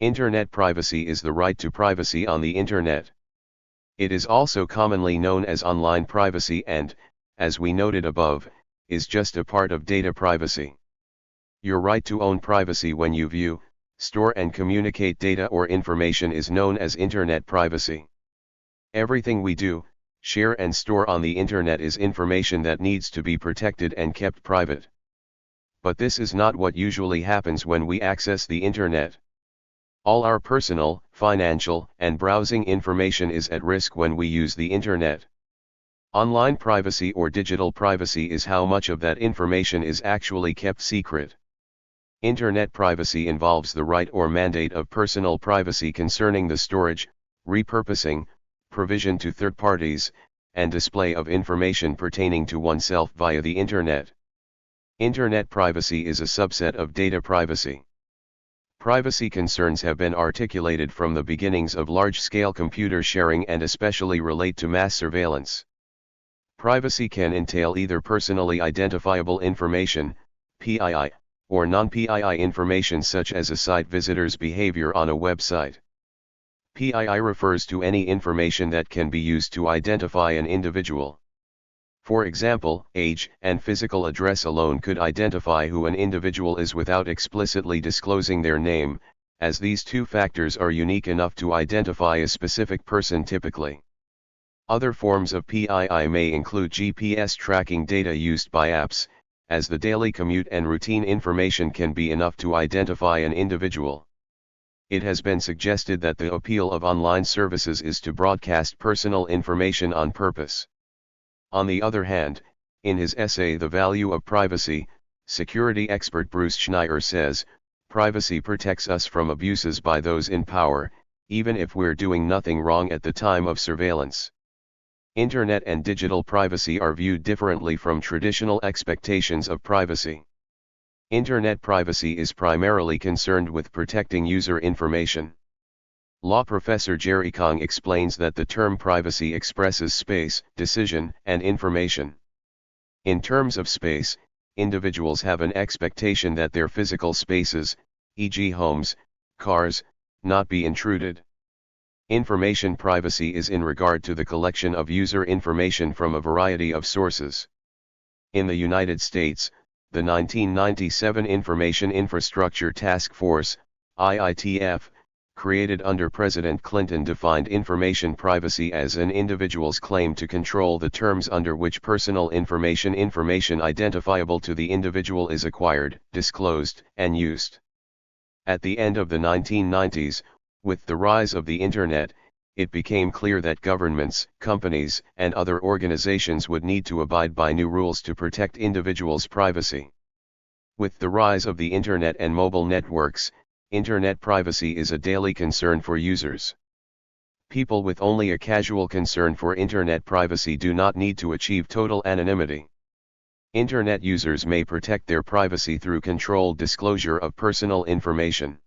Internet privacy is the right to privacy on the Internet. It is also commonly known as online privacy and, as we noted above, is just a part of data privacy. Your right to own privacy when you view, store and communicate data or information is known as Internet privacy. Everything we do, share and store on the Internet is information that needs to be protected and kept private. But this is not what usually happens when we access the Internet. All our personal, financial, and browsing information is at risk when we use the Internet. Online privacy or digital privacy is how much of that information is actually kept secret. Internet privacy involves the right or mandate of personal privacy concerning the storage, repurposing, provision to third parties, and display of information pertaining to oneself via the Internet. Internet privacy is a subset of data privacy. Privacy concerns have been articulated from the beginnings of large-scale computer sharing and especially relate to mass surveillance. Privacy can entail either personally identifiable information, PII, or non-PII information such as a site visitor's behavior on a website. PII refers to any information that can be used to identify an individual. For example, age and physical address alone could identify who an individual is without explicitly disclosing their name, as these two factors are unique enough to identify a specific person typically. Other forms of PII may include GPS tracking data used by apps, as the daily commute and routine information can be enough to identify an individual. It has been suggested that the appeal of online services is to broadcast personal information on purpose. On the other hand, in his essay The Value of Privacy, security expert Bruce Schneier says, privacy protects us from abuses by those in power, even if we're doing nothing wrong at the time of surveillance. Internet and digital privacy are viewed differently from traditional expectations of privacy. Internet privacy is primarily concerned with protecting user information. Law professor Jerry Kong explains that the term privacy expresses space, decision, and information. In terms of space, individuals have an expectation that their physical spaces, e.g. homes, cars, not be intruded. Information privacy is in regard to the collection of user information from a variety of sources. In the United States, the 1997 Information Infrastructure Task Force, IITF, created under President Clinton defined information privacy as an individual's claim to control the terms under which personal information identifiable to the individual is acquired, disclosed, and used. At the end of the 1990s, with the rise of the Internet, it became clear that governments, companies, and other organizations would need to abide by new rules to protect individuals' privacy. With the rise of the Internet and mobile networks, Internet privacy is a daily concern for users. People with only a casual concern for Internet privacy do not need to achieve total anonymity. Internet users may protect their privacy through controlled disclosure of personal information.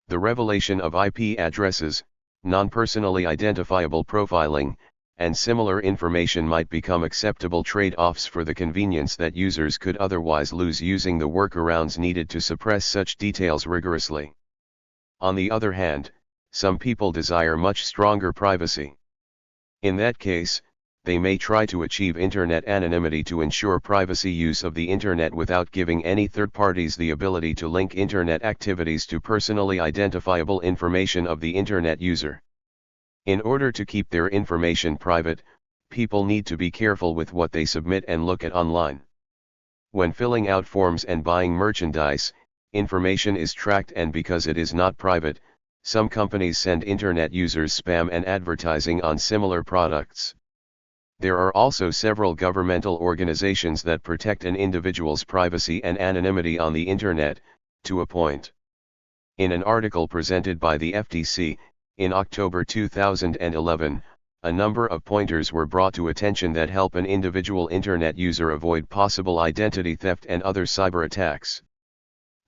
The revelation of IP addresses, non-personally identifiable profiling, and similar information might become acceptable trade-offs for the convenience that users could otherwise lose using the workarounds needed to suppress such details rigorously. On the other hand, some people desire much stronger privacy. In that case, they may try to achieve Internet anonymity to ensure privacy use of the Internet without giving any third parties the ability to link Internet activities to personally identifiable information of the Internet user. In order to keep their information private, people need to be careful with what they submit and look at online. When filling out forms and buying merchandise, information is tracked, and because it is not private, some companies send Internet users spam and advertising on similar products. There are also several governmental organizations that protect an individual's privacy and anonymity on the Internet, to a point. In an article presented by the FTC, in October 2011, a number of pointers were brought to attention that help an individual Internet user avoid possible identity theft and other cyber attacks.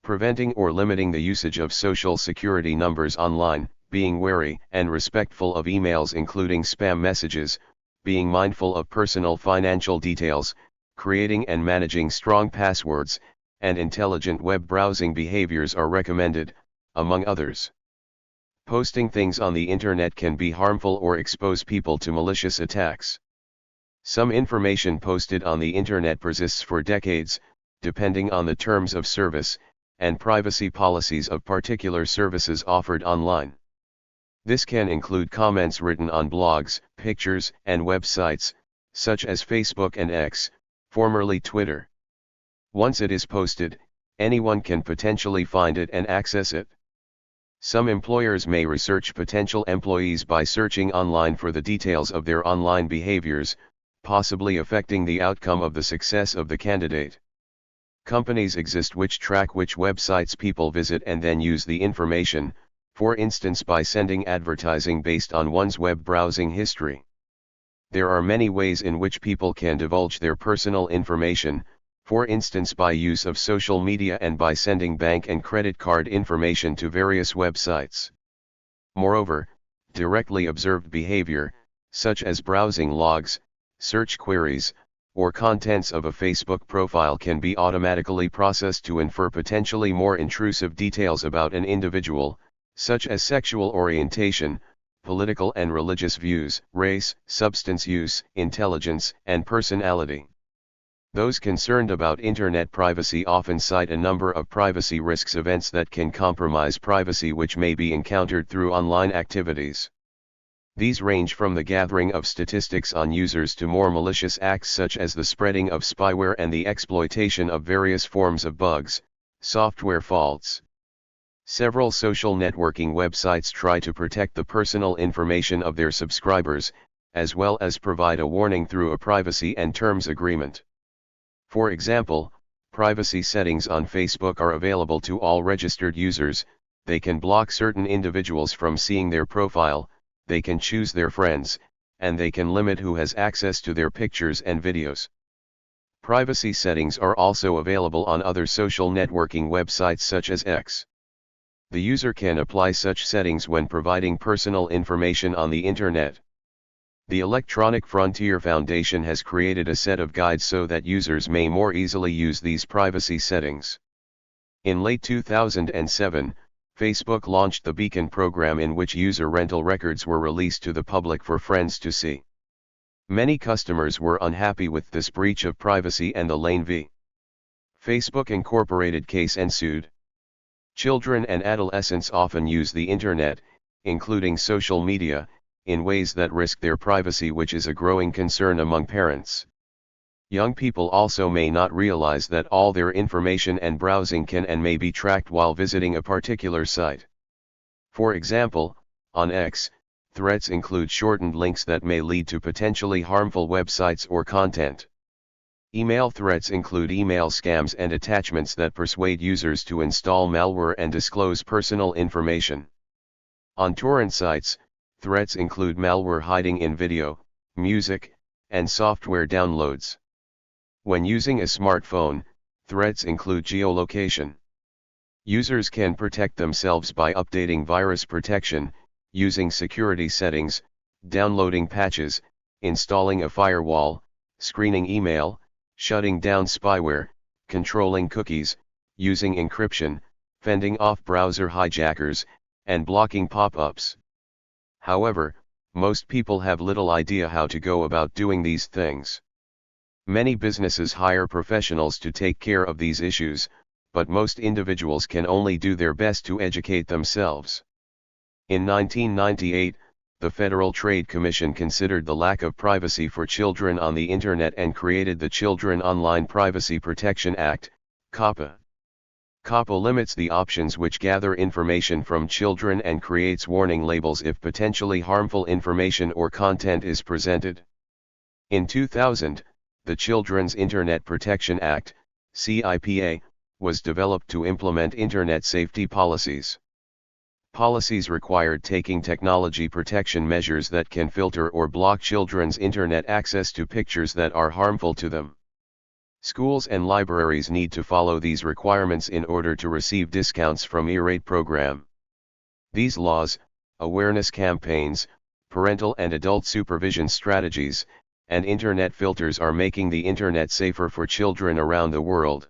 Preventing or limiting the usage of social security numbers online, being wary and respectful of emails including spam messages, being mindful of personal financial details, creating and managing strong passwords, and intelligent web browsing behaviors are recommended, among others. Posting things on the internet can be harmful or expose people to malicious attacks. Some information posted on the internet persists for decades, depending on the terms of service and privacy policies of particular services offered online. This can include comments written on blogs, pictures, and websites, such as Facebook and X, formerly Twitter. Once it is posted, anyone can potentially find it and access it. Some employers may research potential employees by searching online for the details of their online behaviors, possibly affecting the outcome of the success of the candidate. Companies exist which track which websites people visit and then use the information, for instance by sending advertising based on one's web browsing history. There are many ways in which people can divulge their personal information, for instance by use of social media and by sending bank and credit card information to various websites. Moreover, directly observed behavior, such as browsing logs, search queries, or contents of a Facebook profile can be automatically processed to infer potentially more intrusive details about an individual, such as sexual orientation, political and religious views, race, substance use, intelligence, and personality. Those concerned about internet privacy often cite a number of privacy risks events that can compromise privacy which may be encountered through online activities. These range from the gathering of statistics on users to more malicious acts such as the spreading of spyware and the exploitation of various forms of bugs, software faults. Several social networking websites try to protect the personal information of their subscribers, as well as provide a warning through a privacy and terms agreement. For example, privacy settings on Facebook are available to all registered users. They can block certain individuals from seeing their profile, they can choose their friends, and they can limit who has access to their pictures and videos. Privacy settings are also available on other social networking websites such as X. The user can apply such settings when providing personal information on the internet. The Electronic Frontier Foundation has created a set of guides so that users may more easily use these privacy settings. In late 2007, Facebook launched the Beacon program in which user rental records were released to the public for friends to see. Many customers were unhappy with this breach of privacy and the Lane v. Facebook Incorporated case ensued. Children and adolescents often use the internet, including social media, in ways that risk their privacy, which is a growing concern among parents. Young people also may not realize that all their information and browsing can and may be tracked while visiting a particular site. For example, on X, threats include shortened links that may lead to potentially harmful websites or content. Email threats include email scams and attachments that persuade users to install malware and disclose personal information. On torrent sites, threats include malware hiding in video, music, and software downloads. When using a smartphone, threats include geolocation. Users can protect themselves by updating virus protection, using security settings, downloading patches, installing a firewall, screening email, shutting down spyware, controlling cookies, using encryption, fending off browser hijackers, and blocking pop-ups. However, most people have little idea how to go about doing these things. Many businesses hire professionals to take care of these issues, but most individuals can only do their best to educate themselves. In 1998, the Federal Trade Commission considered the lack of privacy for children on the Internet and created the Children Online Privacy Protection Act, COPPA. COPPA limits the options which gather information from children and creates warning labels if potentially harmful information or content is presented. In 2000, the Children's Internet Protection Act, CIPA, was developed to implement Internet safety policies. Policies required taking technology protection measures that can filter or block children's Internet access to pictures that are harmful to them. Schools and libraries need to follow these requirements in order to receive discounts from E-Rate program. These laws, awareness campaigns, parental and adult supervision strategies, and Internet filters are making the Internet safer for children around the world.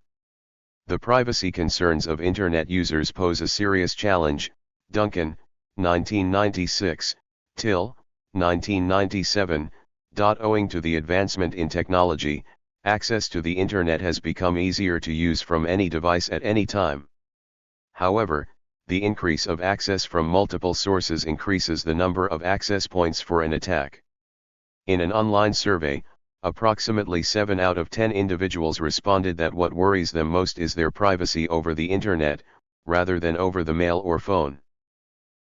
The privacy concerns of Internet users pose a serious challenge, Duncan, 1996, till 1997. Owing to the advancement in technology, access to the Internet has become easier to use from any device at any time. However, the increase of access from multiple sources increases the number of access points for an attack. In an online survey, approximately 7 out of 10 individuals responded that what worries them most is their privacy over the Internet, rather than over the mail or phone.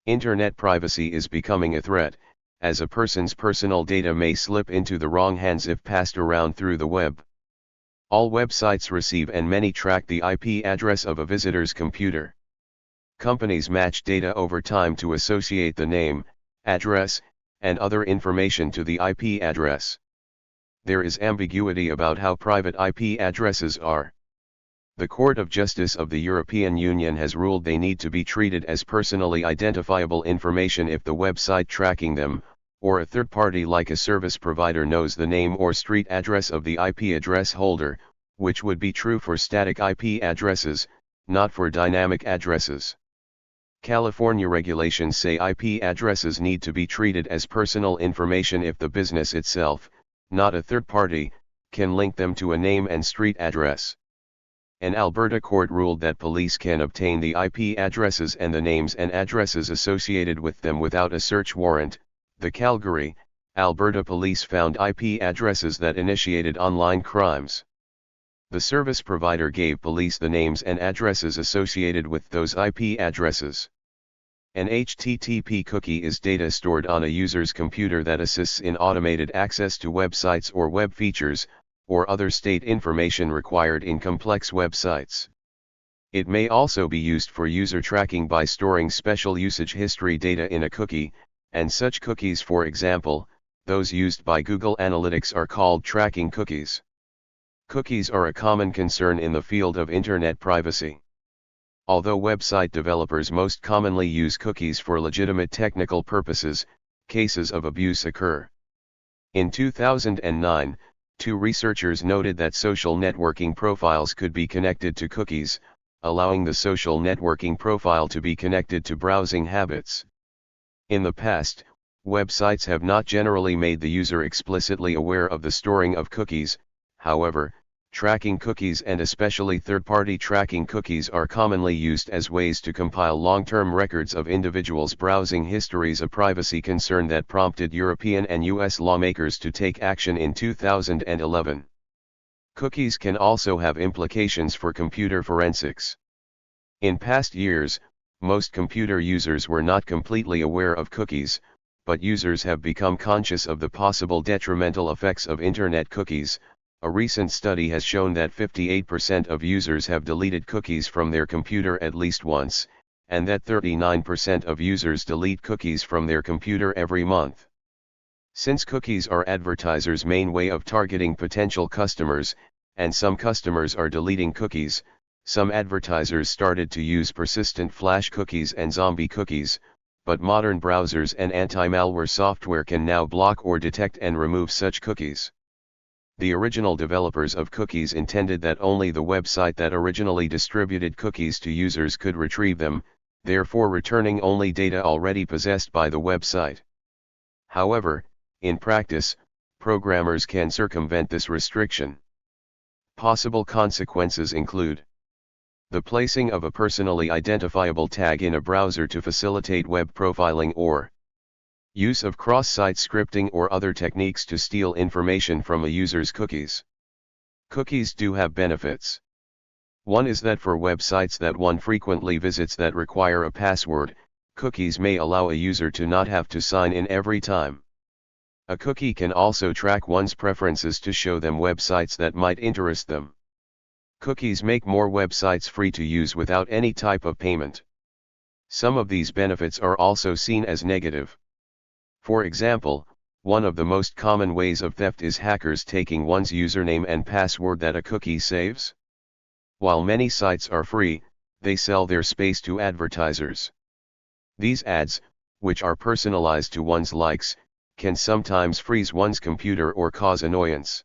Internet privacy is becoming a threat, as a person's personal data may slip into the wrong hands if passed around through the web. All websites receive and many track the IP address of a visitor's computer. Companies match data over time to associate the name, address, and other information to the IP address. There is ambiguity about how private IP addresses are. The Court of Justice of the European Union has ruled they need to be treated as personally identifiable information if the website tracking them, or a third party like a service provider, knows the name or street address of the IP address holder, which would be true for static IP addresses, not for dynamic addresses. California regulations say IP addresses need to be treated as personal information if the business itself, not a third party, can link them to a name and street address. An Alberta court ruled that police can obtain the IP addresses and the names and addresses associated with them without a search warrant. The Calgary, Alberta police found IP addresses that initiated online crimes. The service provider gave police the names and addresses associated with those IP addresses. An HTTP cookie is data stored on a user's computer that assists in automated access to websites or web features, or other state information required in complex websites. It may also be used for user tracking by storing special usage history data in a cookie, and such cookies, for example, those used by Google Analytics, are called tracking cookies. Cookies are a common concern in the field of Internet privacy. Although website developers most commonly use cookies for legitimate technical purposes, cases of abuse occur. In 2009, 2 researchers noted that social networking profiles could be connected to cookies, allowing the social networking profile to be connected to browsing habits. In the past, websites have not generally made the user explicitly aware of the storing of cookies. However, tracking cookies, and especially third-party tracking cookies, are commonly used as ways to compile long-term records of individuals' browsing histories, a privacy concern that prompted European and US lawmakers to take action in 2011. Cookies can also have implications for computer forensics. In past years, most computer users were not completely aware of cookies, but users have become conscious of the possible detrimental effects of Internet cookies. A recent study has shown that 58% of users have deleted cookies from their computer at least once, and that 39% of users delete cookies from their computer every month. Since cookies are advertisers' main way of targeting potential customers, and some customers are deleting cookies, some advertisers started to use persistent flash cookies and zombie cookies, but modern browsers and anti-malware software can now block or detect and remove such cookies. The original developers of cookies intended that only the website that originally distributed cookies to users could retrieve them, therefore returning only data already possessed by the website. However, in practice, programmers can circumvent this restriction. Possible consequences include the placing of a personally identifiable tag in a browser to facilitate web profiling, or use of cross-site scripting or other techniques to steal information from a user's cookies. Cookies do have benefits. One is that for websites that one frequently visits that require a password, cookies may allow a user to not have to sign in every time. A cookie can also track one's preferences to show them websites that might interest them. Cookies make more websites free to use without any type of payment. Some of these benefits are also seen as negative. For example, one of the most common ways of theft is hackers taking one's username and password that a cookie saves. While many sites are free, they sell their space to advertisers. These ads, which are personalized to one's likes, can sometimes freeze one's computer or cause annoyance.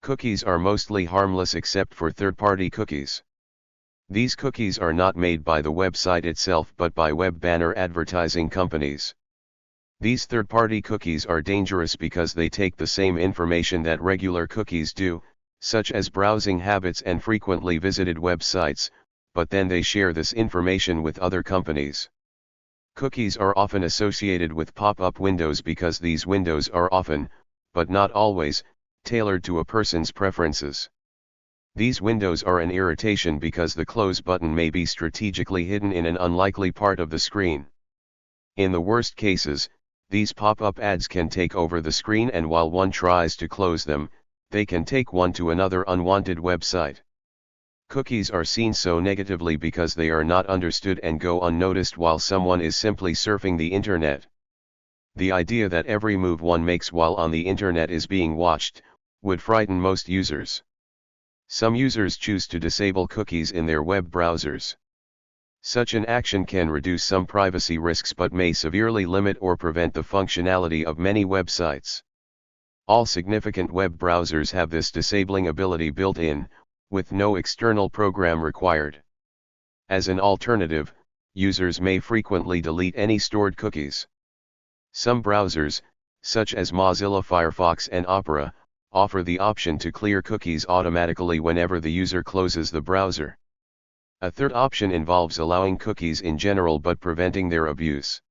Cookies are mostly harmless except for third-party cookies. These cookies are not made by the website itself but by web banner advertising companies. These third-party cookies are dangerous because they take the same information that regular cookies do, such as browsing habits and frequently visited websites, but then they share this information with other companies. Cookies are often associated with pop-up windows because these windows are often, but not always, tailored to a person's preferences. These windows are an irritation because the close button may be strategically hidden in an unlikely part of the screen. In the worst cases, these pop-up ads can take over the screen, and while one tries to close them, they can take one to another unwanted website. Cookies are seen so negatively because they are not understood and go unnoticed while someone is simply surfing the internet. The idea that every move one makes while on the internet is being watched would frighten most users. Some users choose to disable cookies in their web browsers. Such an action can reduce some privacy risks but may severely limit or prevent the functionality of many websites. All significant web browsers have this disabling ability built in, with no external program required. As an alternative, users may frequently delete any stored cookies. Some browsers, such as Mozilla Firefox and Opera, offer the option to clear cookies automatically whenever the user closes the browser. A third option involves allowing cookies in general but preventing their abuse.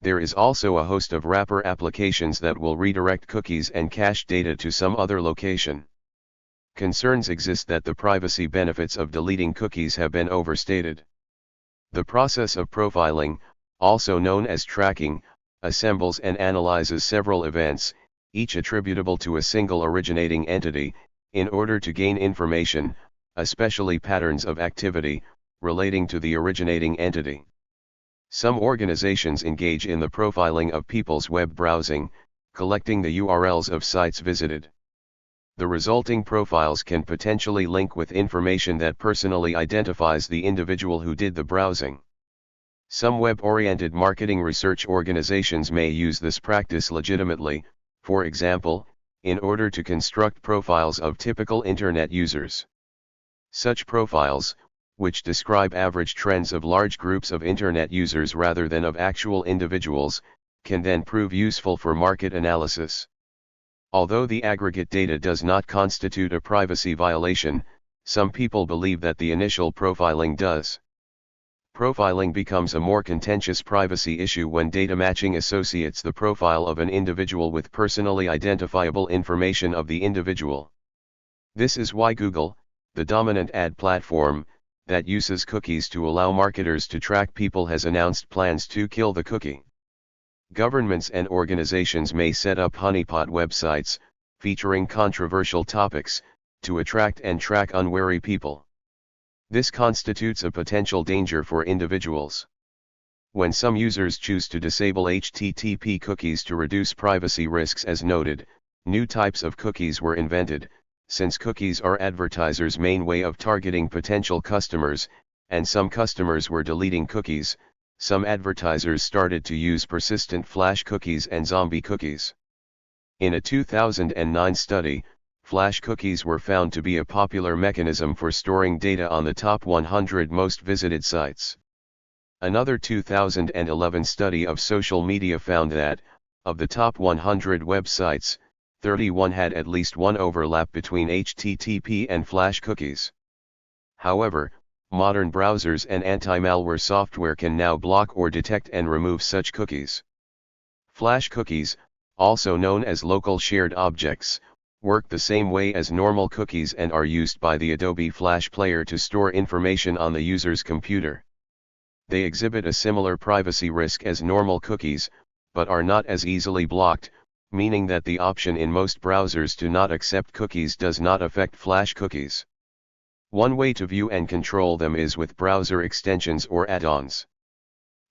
There is also a host of wrapper applications that will redirect cookies and cache data to some other location. Concerns exist that the privacy benefits of deleting cookies have been overstated. The process of profiling, also known as tracking, assembles and analyzes several events, each attributable to a single originating entity, in order to gain information, especially patterns of activity, relating to the originating entity. Some organizations engage in the profiling of people's web browsing, collecting the URLs of sites visited. The resulting profiles can potentially link with information that personally identifies the individual who did the browsing. Some web-oriented marketing research organizations may use this practice legitimately, for example, in order to construct profiles of typical Internet users. Such profiles, which describe average trends of large groups of Internet users rather than of actual individuals, can then prove useful for market analysis. Although the aggregate data does not constitute a privacy violation, some people believe that the initial profiling does. Profiling becomes a more contentious privacy issue when data matching associates the profile of an individual with personally identifiable information of the individual. This is why Google, the dominant ad platform that uses cookies to allow marketers to track people, has announced plans to kill the cookie. Governments and organizations may set up honeypot websites, featuring controversial topics, to attract and track unwary people. This constitutes a potential danger for individuals. When some users choose to disable HTTP cookies to reduce privacy risks as noted, new types of cookies were invented, since cookies are advertisers' main way of targeting potential customers, and some customers were deleting cookies. Some advertisers started to use persistent flash cookies and zombie cookies. In a 2009 study, flash cookies were found to be a popular mechanism for storing data on the top 100 most visited sites. Another 2011 study of social media found that, of the top 100 websites, 31 had at least one overlap between HTTP and flash cookies. However, modern browsers and anti-malware software can now block or detect and remove such cookies. Flash cookies, also known as local shared objects, work the same way as normal cookies and are used by the Adobe Flash Player to store information on the user's computer. They exhibit a similar privacy risk as normal cookies, but are not as easily blocked, meaning that the option in most browsers to not accept cookies does not affect flash cookies. One way to view and control them is with browser extensions or add-ons.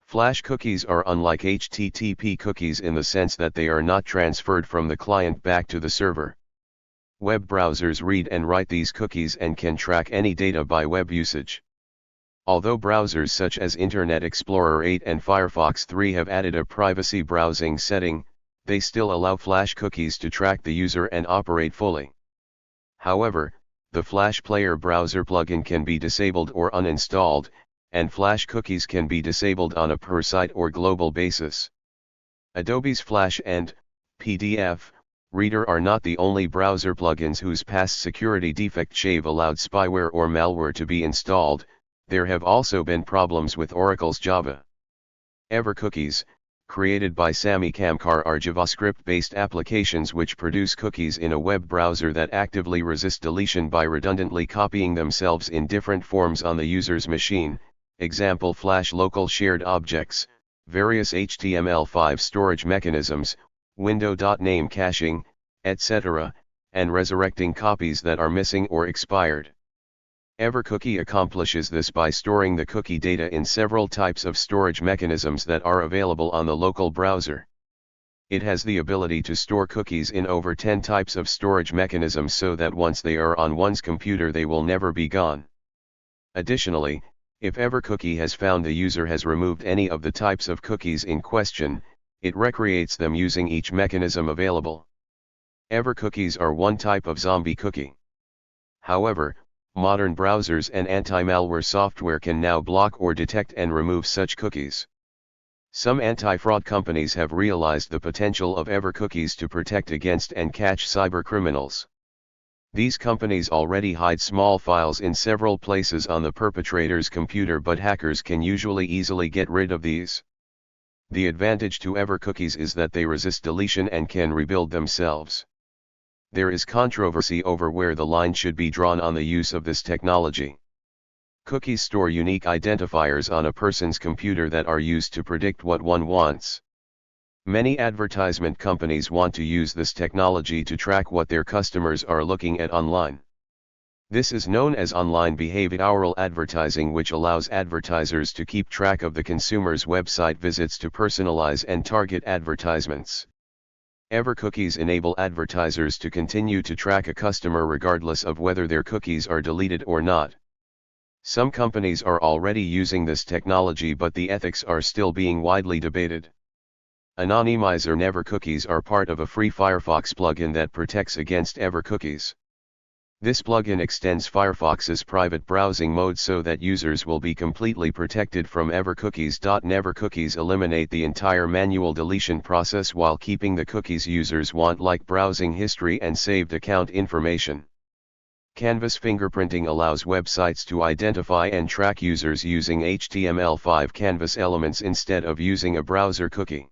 Flash cookies are unlike HTTP cookies in the sense that they are not transferred from the client back to the server. Web browsers read and write these cookies and can track any data by web usage. Although browsers such as Internet Explorer 8 and Firefox 3 have added a privacy browsing setting, they still allow flash cookies to track the user and operate fully. However, the Flash Player browser plugin can be disabled or uninstalled, and Flash cookies can be disabled on a per-site or global basis. Adobe's Flash and PDF Reader are not the only browser plugins whose past security defect shave allowed spyware or malware to be installed. There have also been problems with Oracle's Java. EverCookies, created by Sami Kamkar, are JavaScript-based applications which produce cookies in a web browser that actively resist deletion by redundantly copying themselves in different forms on the user's machine. Example: Flash local shared objects, various HTML5 storage mechanisms, window.name caching, etc., and resurrecting copies that are missing or expired. EverCookie accomplishes this by storing the cookie data in several types of storage mechanisms that are available on the local browser. It has the ability to store cookies in over 10 types of storage mechanisms so that once they are on one's computer they will never be gone. Additionally, if EverCookie has found the user has removed any of the types of cookies in question, it recreates them using each mechanism available. EverCookies are one type of zombie cookie. However, modern browsers and anti-malware software can now block or detect and remove such cookies. Some anti-fraud companies have realized the potential of EverCookies to protect against and catch cybercriminals. These companies already hide small files in several places on the perpetrator's computer, but hackers can usually easily get rid of these. The advantage to EverCookies is that they resist deletion and can rebuild themselves. There is controversy over where the line should be drawn on the use of this technology. Cookies store unique identifiers on a person's computer that are used to predict what one wants. Many advertisement companies want to use this technology to track what their customers are looking at online. This is known as online behavioral advertising, which allows advertisers to keep track of the consumer's website visits to personalize and target advertisements. EverCookies enable advertisers to continue to track a customer regardless of whether their cookies are deleted or not. Some companies are already using this technology, but the ethics are still being widely debated. Anonymizer and EverCookies are part of a free Firefox plugin that protects against EverCookies. This plugin extends Firefox's private browsing mode so that users will be completely protected from EverCookies. EverCookies eliminate the entire manual deletion process while keeping the cookies users want, like browsing history and saved account information. Canvas fingerprinting allows websites to identify and track users using HTML5 Canvas elements instead of using a browser cookie.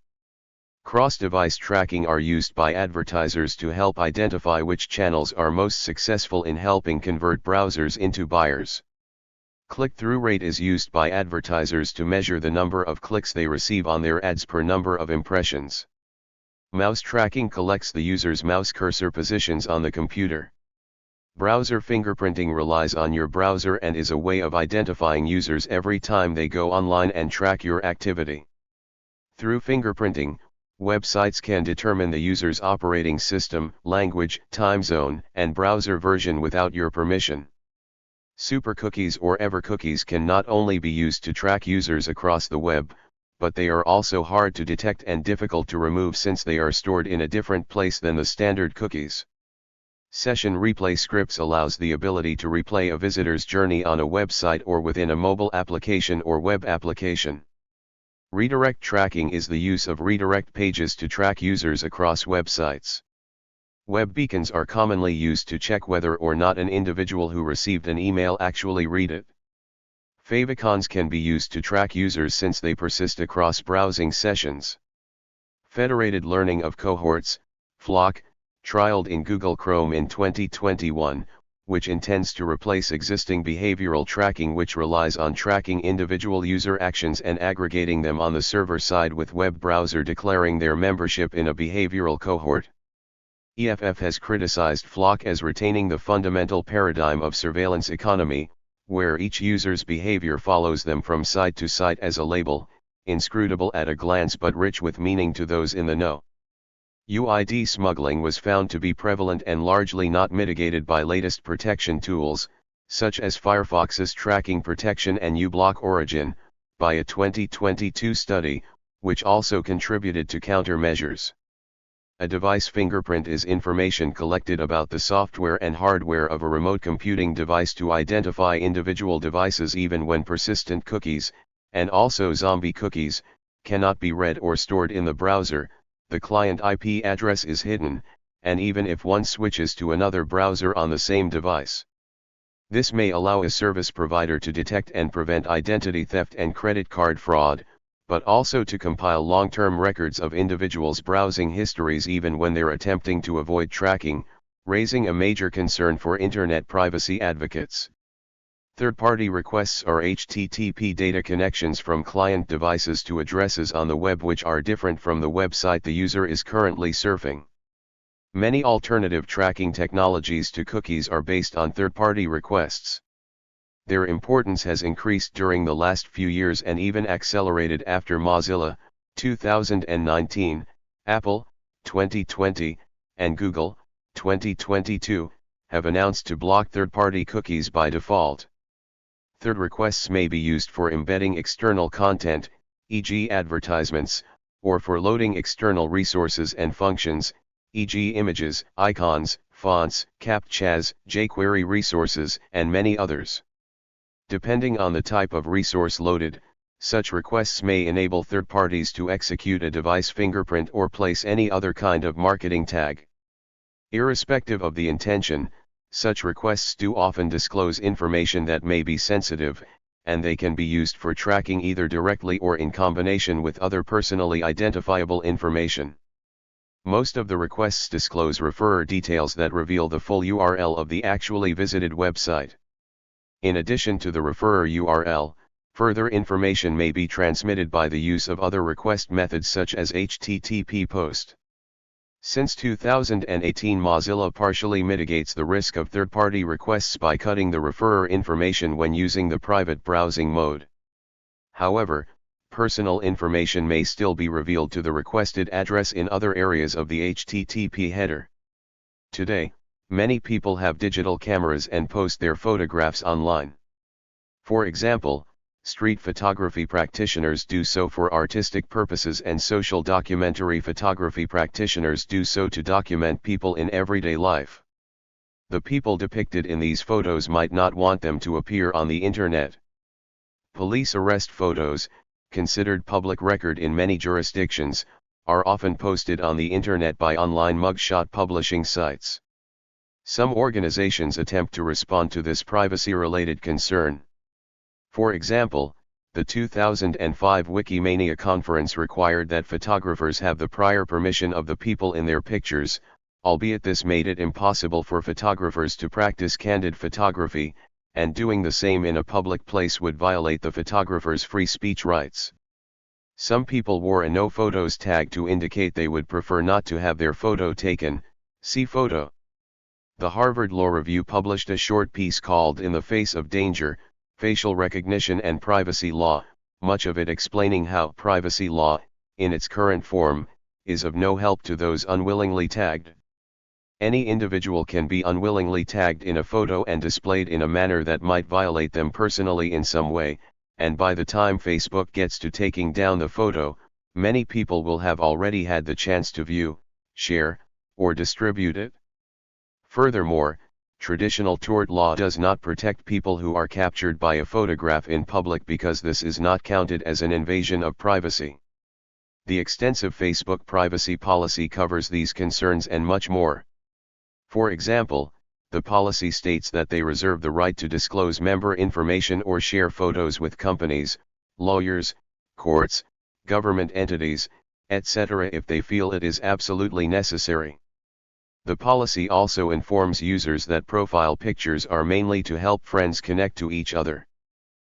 Cross-device tracking are used by advertisers to help identify which channels are most successful in helping convert browsers into buyers. Click-through rate is used by advertisers to measure the number of clicks they receive on their ads per number of impressions. Mouse tracking collects the user's mouse cursor positions on the computer. Browser fingerprinting relies on your browser and is a way of identifying users every time they go online and track your activity. Through fingerprinting, websites can determine the user's operating system, language, time zone, and browser version without your permission. Supercookies or EverCookies can not only be used to track users across the web, but they are also hard to detect and difficult to remove since they are stored in a different place than the standard cookies. Session replay scripts allows the ability to replay a visitor's journey on a website or within a mobile application or web application. Redirect tracking is the use of redirect pages to track users across websites. Web beacons are commonly used to check whether or not an individual who received an email actually read it. Favicons can be used to track users since they persist across browsing sessions. Federated learning of cohorts, FLoC, trialed in Google Chrome in 2021, which intends to replace existing behavioral tracking, which relies on tracking individual user actions and aggregating them on the server side, with web browser declaring their membership in a behavioral cohort. EFF has criticized FLoC as retaining the fundamental paradigm of surveillance economy, where each user's behavior follows them from site to site as a label, inscrutable at a glance but rich with meaning to those in the know. UID smuggling was found to be prevalent and largely not mitigated by latest protection tools, such as Firefox's Tracking Protection and uBlock Origin, by a 2022 study, which also contributed to countermeasures. A device fingerprint is information collected about the software and hardware of a remote computing device to identify individual devices even when persistent cookies, and also zombie cookies, cannot be read or stored in the browser. The client IP address is hidden, and even if one switches to another browser on the same device. This may allow a service provider to detect and prevent identity theft and credit card fraud, but also to compile long-term records of individuals' browsing histories even when they're attempting to avoid tracking, raising a major concern for Internet privacy advocates. Third-party requests are HTTP data connections from client devices to addresses on the web which are different from the website the user is currently surfing. Many alternative tracking technologies to cookies are based on third-party requests. Their importance has increased during the last few years and even accelerated after Mozilla, 2019, Apple, 2020, and Google, 2022, have announced to block third-party cookies by default. Third requests may be used for embedding external content, e.g. advertisements, or for loading external resources and functions, e.g. images, icons, fonts, CAPTCHAs, jQuery resources, and many others. Depending on the type of resource loaded, such requests may enable third parties to execute a device fingerprint or place any other kind of marketing tag. Irrespective of the intention, such requests do often disclose information that may be sensitive, and they can be used for tracking either directly or in combination with other personally identifiable information. Most of the requests disclose referrer details that reveal the full URL of the actually visited website. In addition to the referrer URL, further information may be transmitted by the use of other request methods such as HTTP POST. Since 2018, Mozilla partially mitigates the risk of third-party requests by cutting the referrer information when using the private browsing mode. However, personal information may still be revealed to the requested address in other areas of the HTTP header. Today, many people have digital cameras and post their photographs online. For example, street photography practitioners do so for artistic purposes and social documentary photography practitioners do so to document people in everyday life. The people depicted in these photos might not want them to appear on the internet. Police arrest photos, considered public record in many jurisdictions, are often posted on the internet by online mugshot publishing sites. Some organizations attempt to respond to this privacy-related concern. For example, the 2005 Wikimania conference required that photographers have the prior permission of the people in their pictures, albeit this made it impossible for photographers to practice candid photography, and doing the same in a public place would violate the photographer's free speech rights. Some people wore a no photos tag to indicate they would prefer not to have their photo taken. See photo. The Harvard Law Review published a short piece called In the Face of Danger, Facial Recognition and Privacy Law, much of it explaining how privacy law, in its current form, is of no help to those unwillingly tagged. Any individual can be unwillingly tagged in a photo and displayed in a manner that might violate them personally in some way, and by the time Facebook gets to taking down the photo, many people will have already had the chance to view, share, or distribute it. Furthermore, traditional tort law does not protect people who are captured by a photograph in public because this is not counted as an invasion of privacy. The extensive Facebook privacy policy covers these concerns and much more. For example, the policy states that they reserve the right to disclose member information or share photos with companies, lawyers, courts, government entities, etc. if they feel it is absolutely necessary. The policy also informs users that profile pictures are mainly to help friends connect to each other.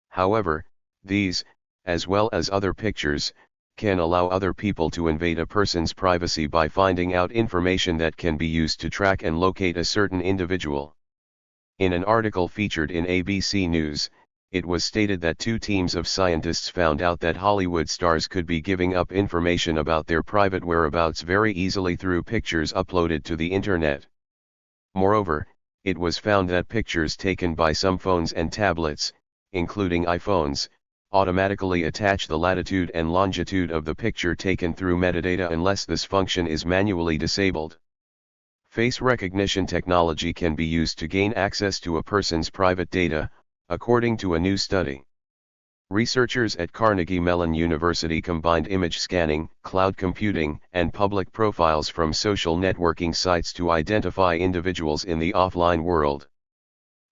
However, these, as well as other pictures, can allow other people to invade a person's privacy by finding out information that can be used to track and locate a certain individual. In an article featured in ABC News, it was stated that two teams of scientists found out that Hollywood stars could be giving up information about their private whereabouts very easily through pictures uploaded to the internet. Moreover, it was found that pictures taken by some phones and tablets, including iPhones, automatically attach the latitude and longitude of the picture taken through metadata unless this function is manually disabled. Face recognition technology can be used to gain access to a person's private data, according to a new study. Researchers at Carnegie Mellon University combined image scanning, cloud computing, and public profiles from social networking sites to identify individuals in the offline world.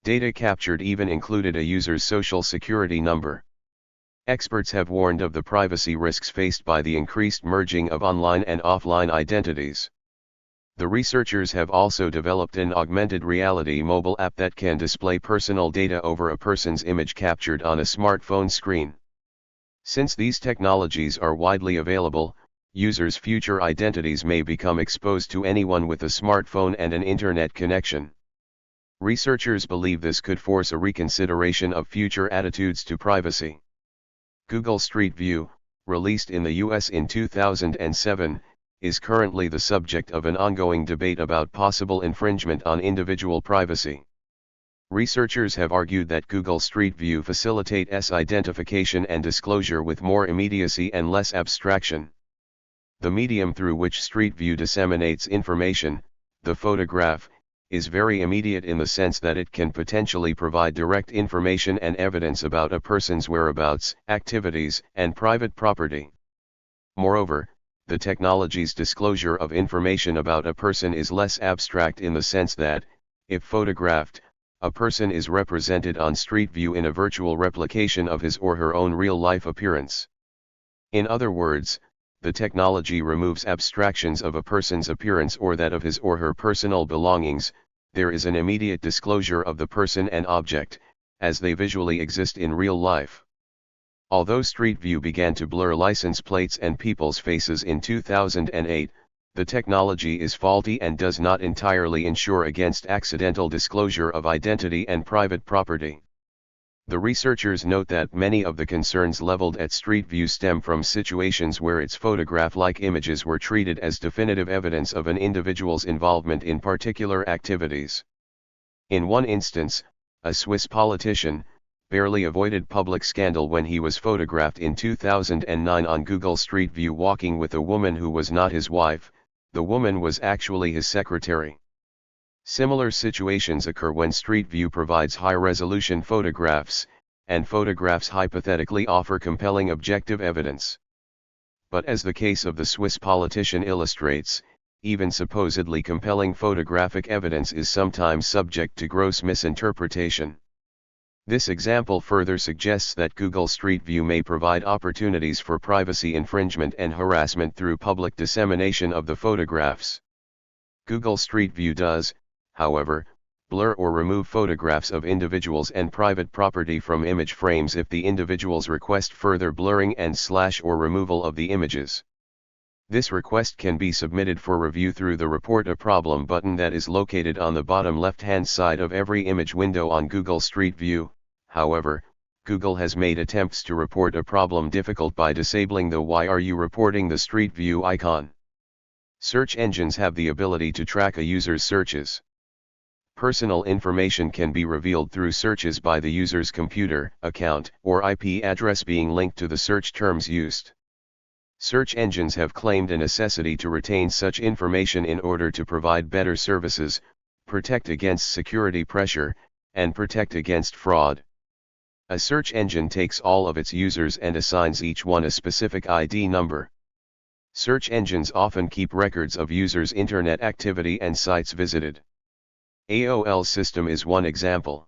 Data captured even included a user's social security number. Experts have warned of the privacy risks faced by the increased merging of online and offline identities. The researchers have also developed an augmented reality mobile app that can display personal data over a person's image captured on a smartphone screen. Since these technologies are widely available, users' future identities may become exposed to anyone with a smartphone and an internet connection. Researchers believe this could force a reconsideration of future attitudes to privacy. Google Street View, released in the US in 2007, is currently the subject of an ongoing debate about possible infringement on individual privacy. Researchers have argued that Google Street View facilitates identification and disclosure with more immediacy and less abstraction. The medium through which Street View disseminates information, the photograph, is very immediate in the sense that it can potentially provide direct information and evidence about a person's whereabouts, activities, and private property. Moreover, the technology's disclosure of information about a person is less abstract in the sense that, if photographed, a person is represented on Street View in a virtual replication of his or her own real-life appearance. In other words, the technology removes abstractions of a person's appearance or that of his or her personal belongings. There is an immediate disclosure of the person and object, as they visually exist in real life. Although Street View began to blur license plates and people's faces in 2008, the technology is faulty and does not entirely ensure against accidental disclosure of identity and private property. The researchers note that many of the concerns leveled at Street View stem from situations where its photograph-like images were treated as definitive evidence of an individual's involvement in particular activities. In one instance, a Swiss politician barely avoided public scandal when he was photographed in 2009 on Google Street View walking with a woman who was not his wife. The woman was actually his secretary. Similar situations occur when Street View provides high-resolution photographs, and photographs hypothetically offer compelling objective evidence. But as the case of the Swiss politician illustrates, even supposedly compelling photographic evidence is sometimes subject to gross misinterpretation. This example further suggests that Google Street View may provide opportunities for privacy infringement and harassment through public dissemination of the photographs. Google Street View does, however, blur or remove photographs of individuals and private property from image frames if the individuals request further blurring and or removal of the images. This request can be submitted for review through the Report a Problem button that is located on the bottom left-hand side of every image window on Google Street View. However, Google has made attempts to report a problem difficult by disabling the "Why are you reporting the Street View" icon. Search engines have the ability to track a user's searches. Personal information can be revealed through searches by the user's computer, account, or IP address being linked to the search terms used. Search engines have claimed a necessity to retain such information in order to provide better services, protect against security pressure, and protect against fraud. A search engine takes all of its users and assigns each one a specific ID number. Search engines often keep records of users' internet activity and sites visited. AOL's system is one example.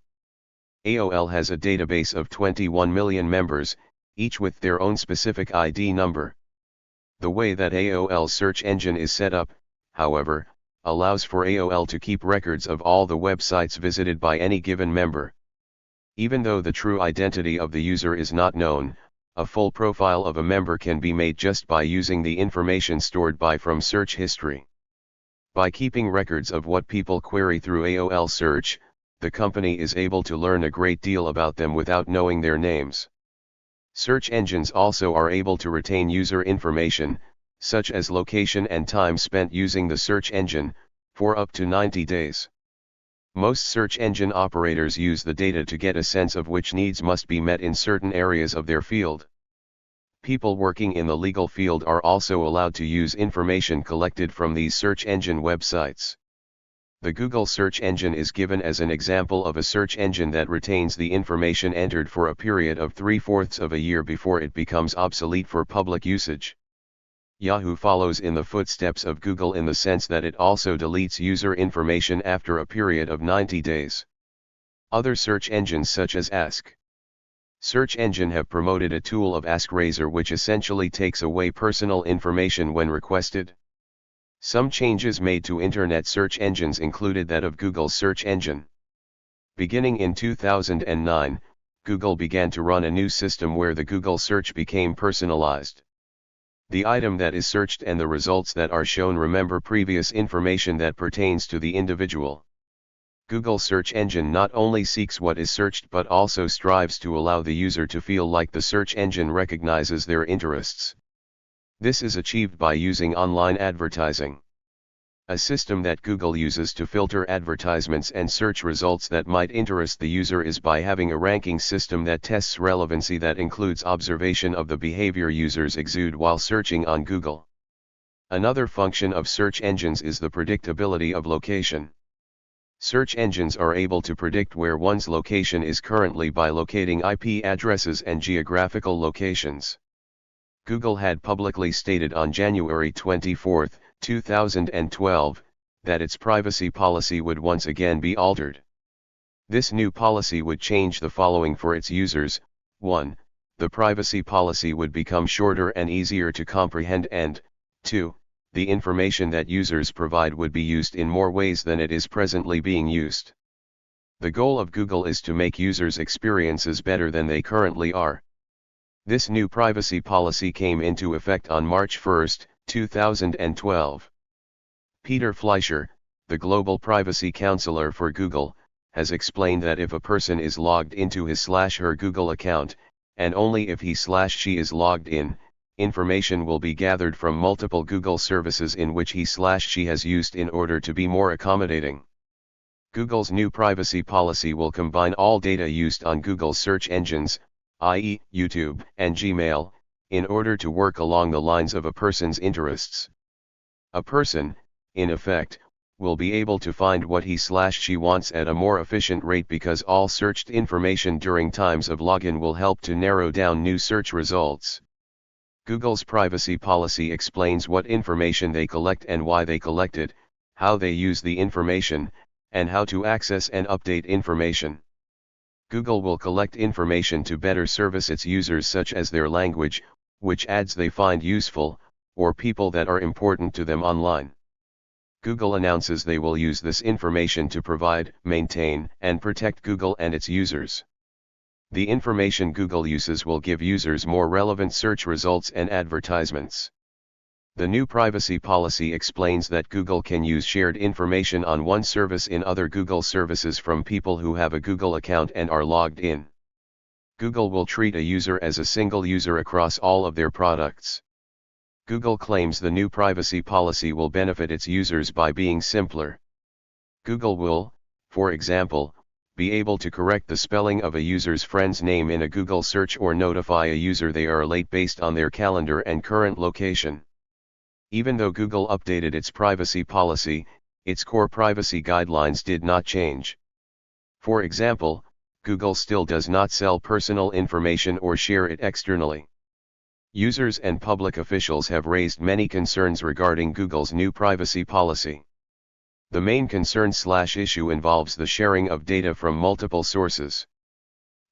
AOL has a database of 21 million members, each with their own specific ID number. The way that AOL's search engine is set up, however, allows for AOL to keep records of all the websites visited by any given member. Even though the true identity of the user is not known, a full profile of a member can be made just by using the information stored from search history. By keeping records of what people query through AOL search, the company is able to learn a great deal about them without knowing their names. Search engines also are able to retain user information, such as location and time spent using the search engine, for up to 90 days. Most search engine operators use the data to get a sense of which needs must be met in certain areas of their field. People working in the legal field are also allowed to use information collected from these search engine websites. The Google search engine is given as an example of a search engine that retains the information entered for a period of 3/4 of a year before it becomes obsolete for public usage. Yahoo follows in the footsteps of Google in the sense that it also deletes user information after a period of 90 days. Other search engines such as Ask Search Engine have promoted a tool of AskRazor which essentially takes away personal information when requested. Some changes made to Internet search engines included that of Google's search engine. Beginning in 2009, Google began to run a new system where the Google search became personalized. The item that is searched and the results that are shown remember previous information that pertains to the individual. Google search engine not only seeks what is searched but also strives to allow the user to feel like the search engine recognizes their interests. This is achieved by using online advertising. A system that Google uses to filter advertisements and search results that might interest the user is by having a ranking system that tests relevancy that includes observation of the behavior users exude while searching on Google. Another function of search engines is the predictability of location. Search engines are able to predict where one's location is currently by locating IP addresses and geographical locations. Google had publicly stated on January 24, 2012, that its privacy policy would once again be altered. This new policy would change the following for its users: 1. The privacy policy would become shorter and easier to comprehend, and 2. The information that users provide would be used in more ways than it is presently being used. The goal of Google is to make users' experiences better than they currently are. This new privacy policy came into effect on March 1, 2012. Peter Fleischer, the global privacy counselor for Google, has explained that if a person is logged into his/her Google account, and only if he/she is logged in, information will be gathered from multiple Google services in which he/she has used in order to be more accommodating. Google's new privacy policy will combine all data used on Google's search engines, i.e., YouTube and Gmail, in order to work along the lines of a person's interests. A person, in effect, will be able to find what he/she wants at a more efficient rate because all searched information during times of login will help to narrow down new search results. Google's privacy policy explains what information they collect and why they collect it, how they use the information, and how to access and update information. Google will collect information to better service its users, such as their language, which ads they find useful, or people that are important to them online. Google announces they will use this information to provide, maintain, and protect Google and its users. The information Google uses will give users more relevant search results and advertisements. The new privacy policy explains that Google can use shared information on one service in other Google services from people who have a Google account and are logged in. Google will treat a user as a single user across all of their products. Google claims the new privacy policy will benefit its users by being simpler. Google will, for example, be able to correct the spelling of a user's friend's name in a Google search or notify a user they are late based on their calendar and current location. Even though Google updated its privacy policy, its core privacy guidelines did not change. For example, Google still does not sell personal information or share it externally. Users and public officials have raised many concerns regarding Google's new privacy policy. The main concern/issue involves the sharing of data from multiple sources.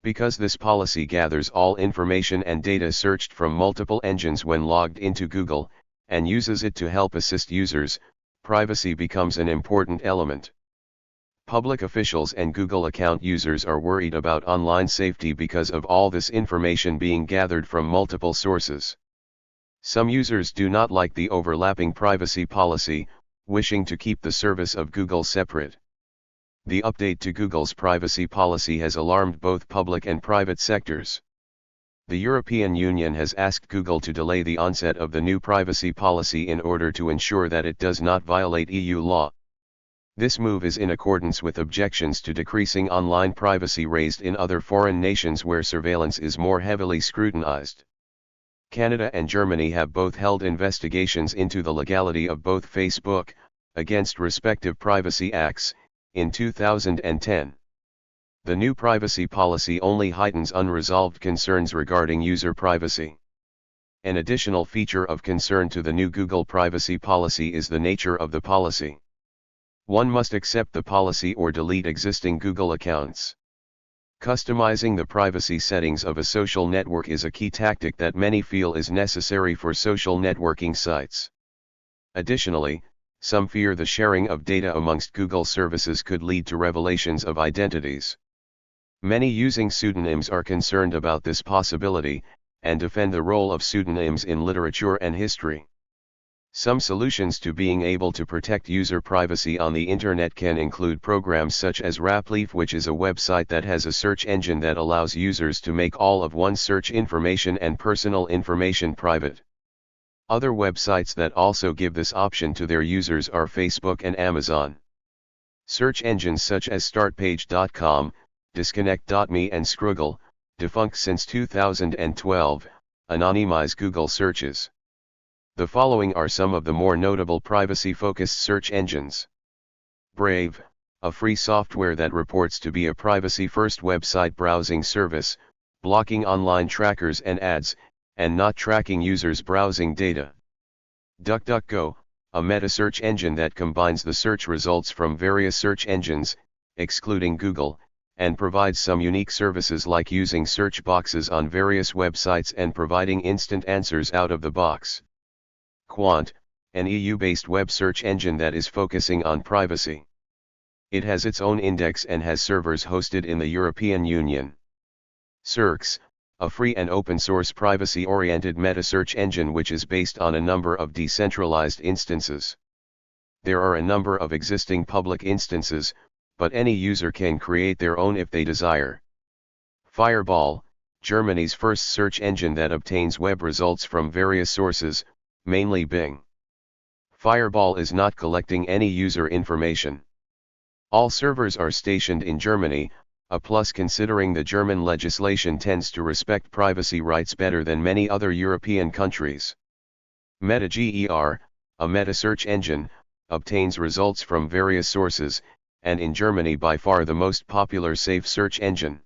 Because this policy gathers all information and data searched from multiple engines when logged into Google, and uses it to help assist users, privacy becomes an important element. Public officials and Google account users are worried about online safety because of all this information being gathered from multiple sources. Some users do not like the overlapping privacy policy, wishing to keep the service of Google separate. The update to Google's privacy policy has alarmed both public and private sectors. The European Union has asked Google to delay the onset of the new privacy policy in order to ensure that it does not violate EU law. This move is in accordance with objections to decreasing online privacy raised in other foreign nations where surveillance is more heavily scrutinized. Canada and Germany have both held investigations into the legality of both Facebook, against respective privacy acts, in 2010. The new privacy policy only heightens unresolved concerns regarding user privacy. An additional feature of concern to the new Google privacy policy is the nature of the policy. One must accept the policy or delete existing Google accounts. Customizing the privacy settings of a social network is a key tactic that many feel is necessary for social networking sites. Additionally, some fear the sharing of data amongst Google services could lead to revelations of identities. Many using pseudonyms are concerned about this possibility, and defend the role of pseudonyms in literature and history. Some solutions to being able to protect user privacy on the internet can include programs such as Rapleaf, which is a website that has a search engine that allows users to make all of one's search information and personal information private. Other websites that also give this option to their users are Facebook and Amazon. Search engines such as Startpage.com, Disconnect.me and Scroogle, defunct since 2012, anonymize Google searches. The following are some of the more notable privacy-focused search engines. Brave, a free software that reports to be a privacy-first website browsing service, blocking online trackers and ads, and not tracking users' browsing data. DuckDuckGo, a meta search engine that combines the search results from various search engines, excluding Google, and provides some unique services like using search boxes on various websites and providing instant answers out of the box. Qwant, an EU-based web search engine that is focusing on privacy. It has its own index and has servers hosted in the European Union. Cirx, a free and open-source privacy-oriented meta-search engine which is based on a number of decentralized instances. There are a number of existing public instances, but any user can create their own if they desire. Fireball, Germany's first search engine that obtains web results from various sources, mainly Bing. Fireball is not collecting any user information. All servers are stationed in Germany, a plus considering the German legislation tends to respect privacy rights better than many other European countries. MetaGer, a meta search engine, obtains results from various sources, and in Germany by far the most popular safe search engine.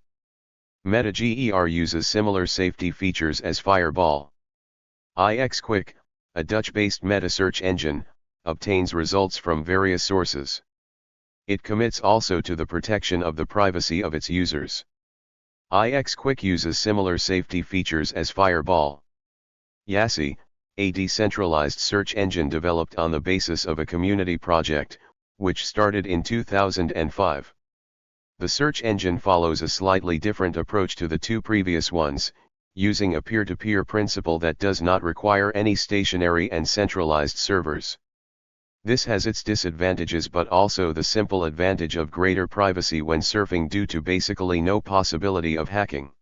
MetaGer uses similar safety features as Fireball. IXQuick, a Dutch-based meta search engine, obtains results from various sources. It commits also to the protection of the privacy of its users. IXQuick uses similar safety features as Fireball. Yasi, a decentralized search engine developed on the basis of a community project, which started in 2005. The search engine follows a slightly different approach to the two previous ones, using a peer-to-peer principle that does not require any stationary and centralized servers. This has its disadvantages but also the simple advantage of greater privacy when surfing due to basically no possibility of hacking.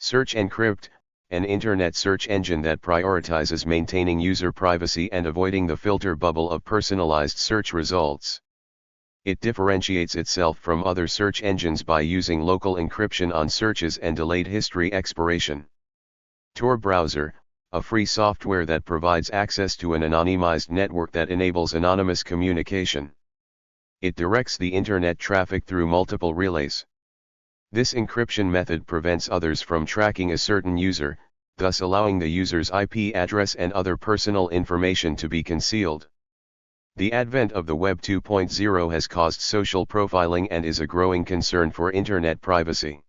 Search Encrypt, an internet search engine that prioritizes maintaining user privacy and avoiding the filter bubble of personalized search results. It differentiates itself from other search engines by using local encryption on searches and delayed history expiration. Tor Browser, a free software that provides access to an anonymized network that enables anonymous communication. It directs the internet traffic through multiple relays. This encryption method prevents others from tracking a certain user, thus allowing the user's IP address and other personal information to be concealed. The advent of the Web 2.0 has caused social profiling and is a growing concern for internet privacy.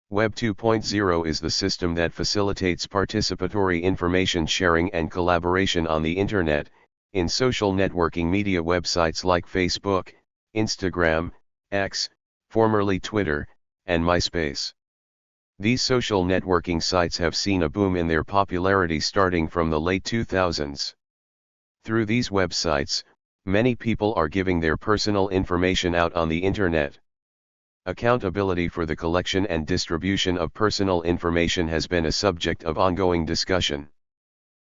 Web 2.0 is the system that facilitates participatory information sharing and collaboration on the internet, in social networking media websites like Facebook, Instagram, X, formerly Twitter, and MySpace. These social networking sites have seen a boom in their popularity starting from the late 2000s. Through these websites, many people are giving their personal information out on the internet. Accountability for the collection and distribution of personal information has been a subject of ongoing discussion.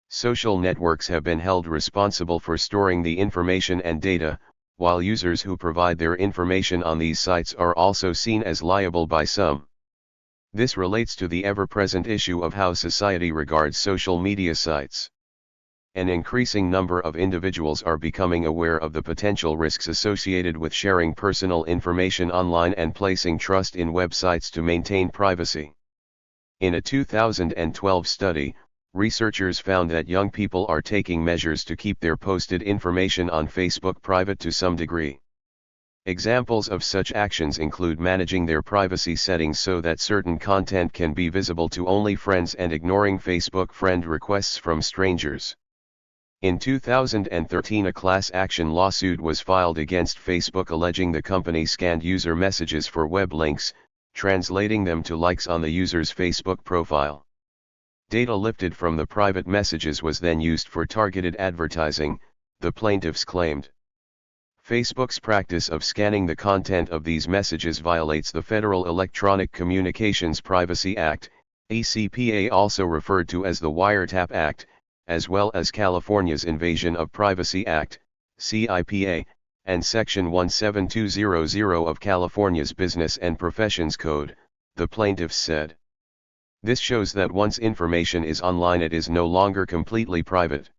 Social networks have been held responsible for storing the information and data, while users who provide their information on these sites are also seen as liable by some. This relates to the ever-present issue of how society regards social media sites. An increasing number of individuals are becoming aware of the potential risks associated with sharing personal information online and placing trust in websites to maintain privacy. In a 2012 study, researchers found that young people are taking measures to keep their posted information on Facebook private to some degree. Examples of such actions include managing their privacy settings so that certain content can be visible to only friends and ignoring Facebook friend requests from strangers. In 2013, a class action lawsuit was filed against Facebook alleging the company scanned user messages for web links, translating them to likes on the user's Facebook profile. Data lifted from the private messages was then used for targeted advertising, the plaintiffs claimed. Facebook's practice of scanning the content of these messages violates the Federal Electronic Communications Privacy Act, ACPA, also referred to as the Wiretap Act, as well as California's Invasion of Privacy Act, CIPA, and Section 17200 of California's Business and Professions Code, the plaintiffs said. This shows that once information is online, it is no longer completely private.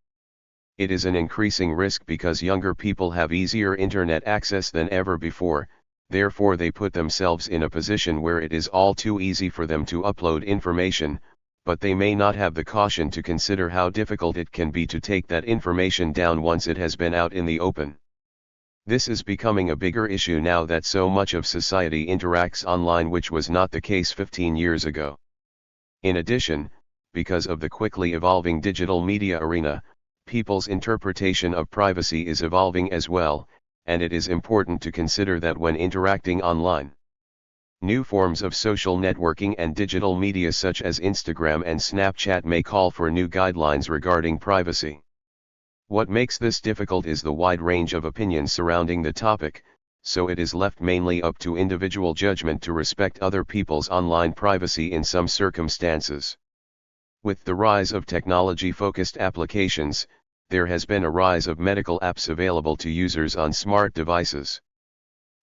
It is an increasing risk because younger people have easier internet access than ever before, therefore they put themselves in a position where it is all too easy for them to upload information, but they may not have the caution to consider how difficult it can be to take that information down once it has been out in the open. This is becoming a bigger issue now that so much of society interacts online, which was not the case 15 years ago. In addition, because of the quickly evolving digital media arena, people's interpretation of privacy is evolving as well, and it is important to consider that when interacting online. New forms of social networking and digital media such as Instagram and Snapchat may call for new guidelines regarding privacy. What makes this difficult is the wide range of opinions surrounding the topic, so it is left mainly up to individual judgment to respect other people's online privacy in some circumstances. With the rise of technology-focused applications, there has been a rise of medical apps available to users on smart devices.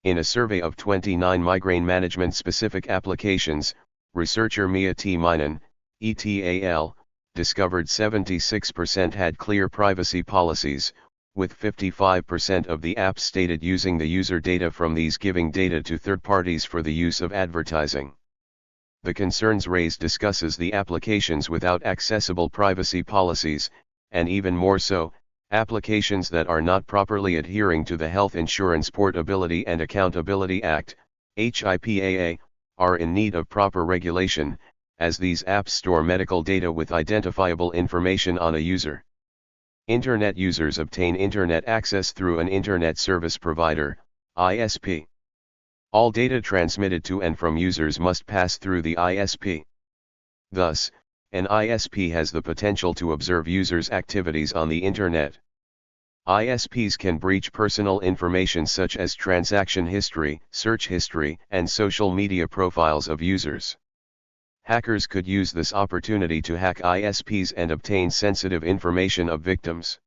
In a survey of 29 migraine management-specific applications, researcher Mia T. Meinen, ETAL, discovered 76% had clear privacy policies, with 55% of the apps stated using the user data from these giving data to third parties for the use of advertising. The concerns raised discusses the applications without accessible privacy policies, and even more so, applications that are not properly adhering to the Health Insurance Portability and Accountability Act, HIPAA, are in need of proper regulation, as these apps store medical data with identifiable information on a user. Internet users obtain internet access through an internet service provider, ISP. All data transmitted to and from users must pass through the ISP. Thus, an ISP has the potential to observe users' activities on the internet. ISPs can breach personal information such as transaction history, search history, and social media profiles of users. Hackers could use this opportunity to hack ISPs and obtain sensitive information of victims.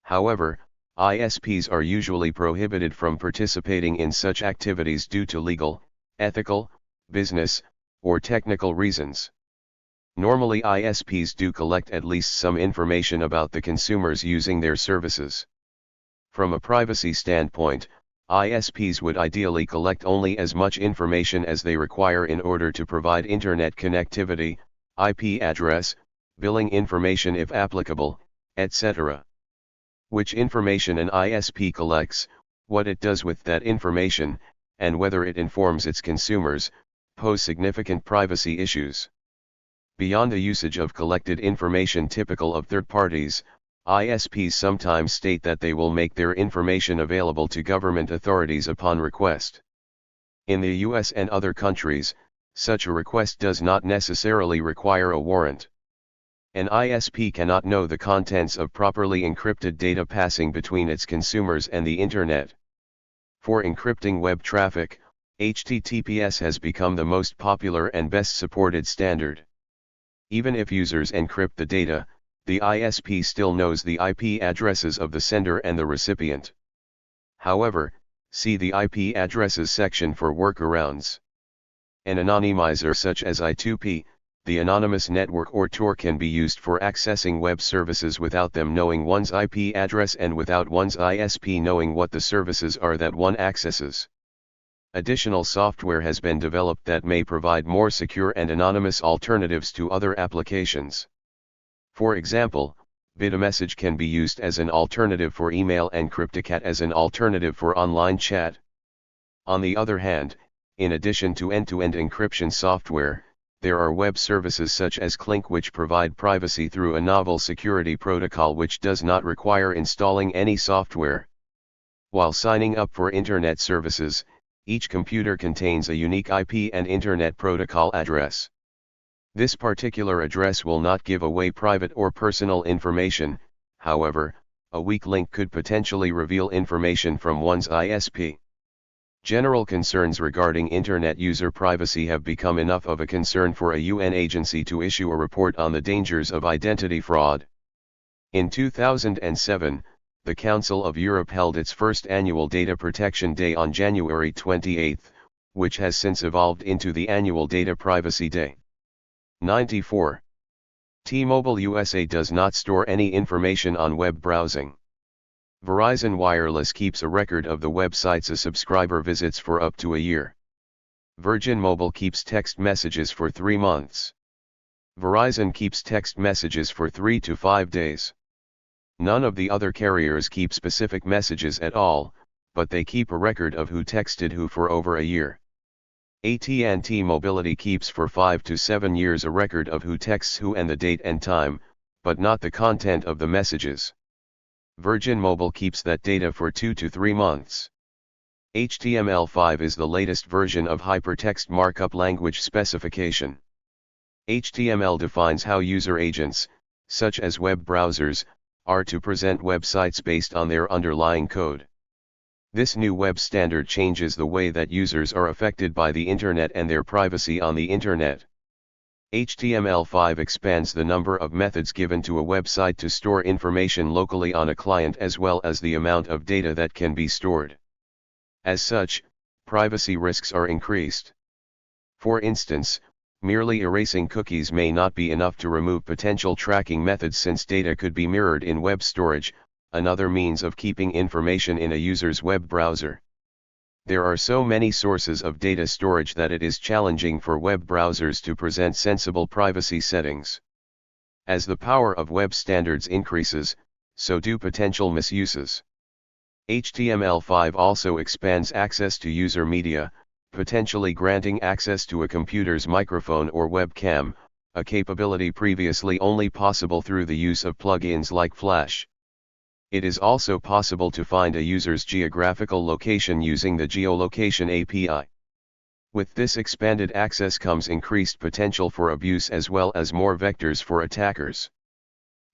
However, ISPs are usually prohibited from participating in such activities due to legal, ethical, business, or technical reasons. Normally, ISPs do collect at least some information about the consumers using their services. From a privacy standpoint, ISPs would ideally collect only as much information as they require in order to provide internet connectivity, IP address, billing information if applicable, etc. Which information an ISP collects, what it does with that information, and whether it informs its consumers, pose significant privacy issues. Beyond the usage of collected information typical of third parties, ISPs sometimes state that they will make their information available to government authorities upon request. In the US and other countries, such a request does not necessarily require a warrant. An ISP cannot know the contents of properly encrypted data passing between its consumers and the Internet. For encrypting web traffic, HTTPS has become the most popular and best supported standard. Even if users encrypt the data, the ISP still knows the IP addresses of the sender and the recipient. However, see the IP addresses section for workarounds. An anonymizer such as I2P, the anonymous network or Tor, can be used for accessing web services without them knowing one's IP address and without one's ISP knowing what the services are that one accesses. Additional software has been developed that may provide more secure and anonymous alternatives to other applications. For example, BitaMessage can be used as an alternative for email and Cryptocat as an alternative for online chat. On the other hand, in addition to end-to-end encryption software, there are web services such as Clink which provide privacy through a novel security protocol which does not require installing any software. While signing up for Internet services, each computer contains a unique IP and Internet protocol address. This particular address will not give away private or personal information, however, a weak link could potentially reveal information from one's ISP. General concerns regarding Internet user privacy have become enough of a concern for a UN agency to issue a report on the dangers of identity fraud. In 2007, the Council of Europe held its first annual Data Protection Day on January 28, which has since evolved into the annual Data Privacy Day. 94. T-Mobile USA does not store any information on web browsing. Verizon Wireless keeps a record of the websites a subscriber visits for up to a year. Virgin Mobile keeps text messages for 3 months. Verizon keeps text messages for 3 to 5 days. None of the other carriers keep specific messages at all, but they keep a record of who texted who for over a year. AT&T Mobility keeps for 5 to 7 years a record of who texts who and the date and time, but not the content of the messages. Virgin Mobile keeps that data for 2 to 3 months. HTML5 is the latest version of Hypertext Markup Language specification. HTML defines how user agents, such as web browsers, are to present websites based on their underlying code. This new web standard changes the way that users are affected by the Internet and their privacy on the Internet. HTML5 expands the number of methods given to a website to store information locally on a client as well as the amount of data that can be stored. As such, privacy risks are increased. For instance, merely erasing cookies may not be enough to remove potential tracking methods since data could be mirrored in web storage, another means of keeping information in a user's web browser. There are so many sources of data storage that it is challenging for web browsers to present sensible privacy settings. As the power of web standards increases, so do potential misuses. HTML5 also expands access to user media, potentially granting access to a computer's microphone or webcam, a capability previously only possible through the use of plugins like Flash. It is also possible to find a user's geographical location using the Geolocation API. With this expanded access comes increased potential for abuse as well as more vectors for attackers.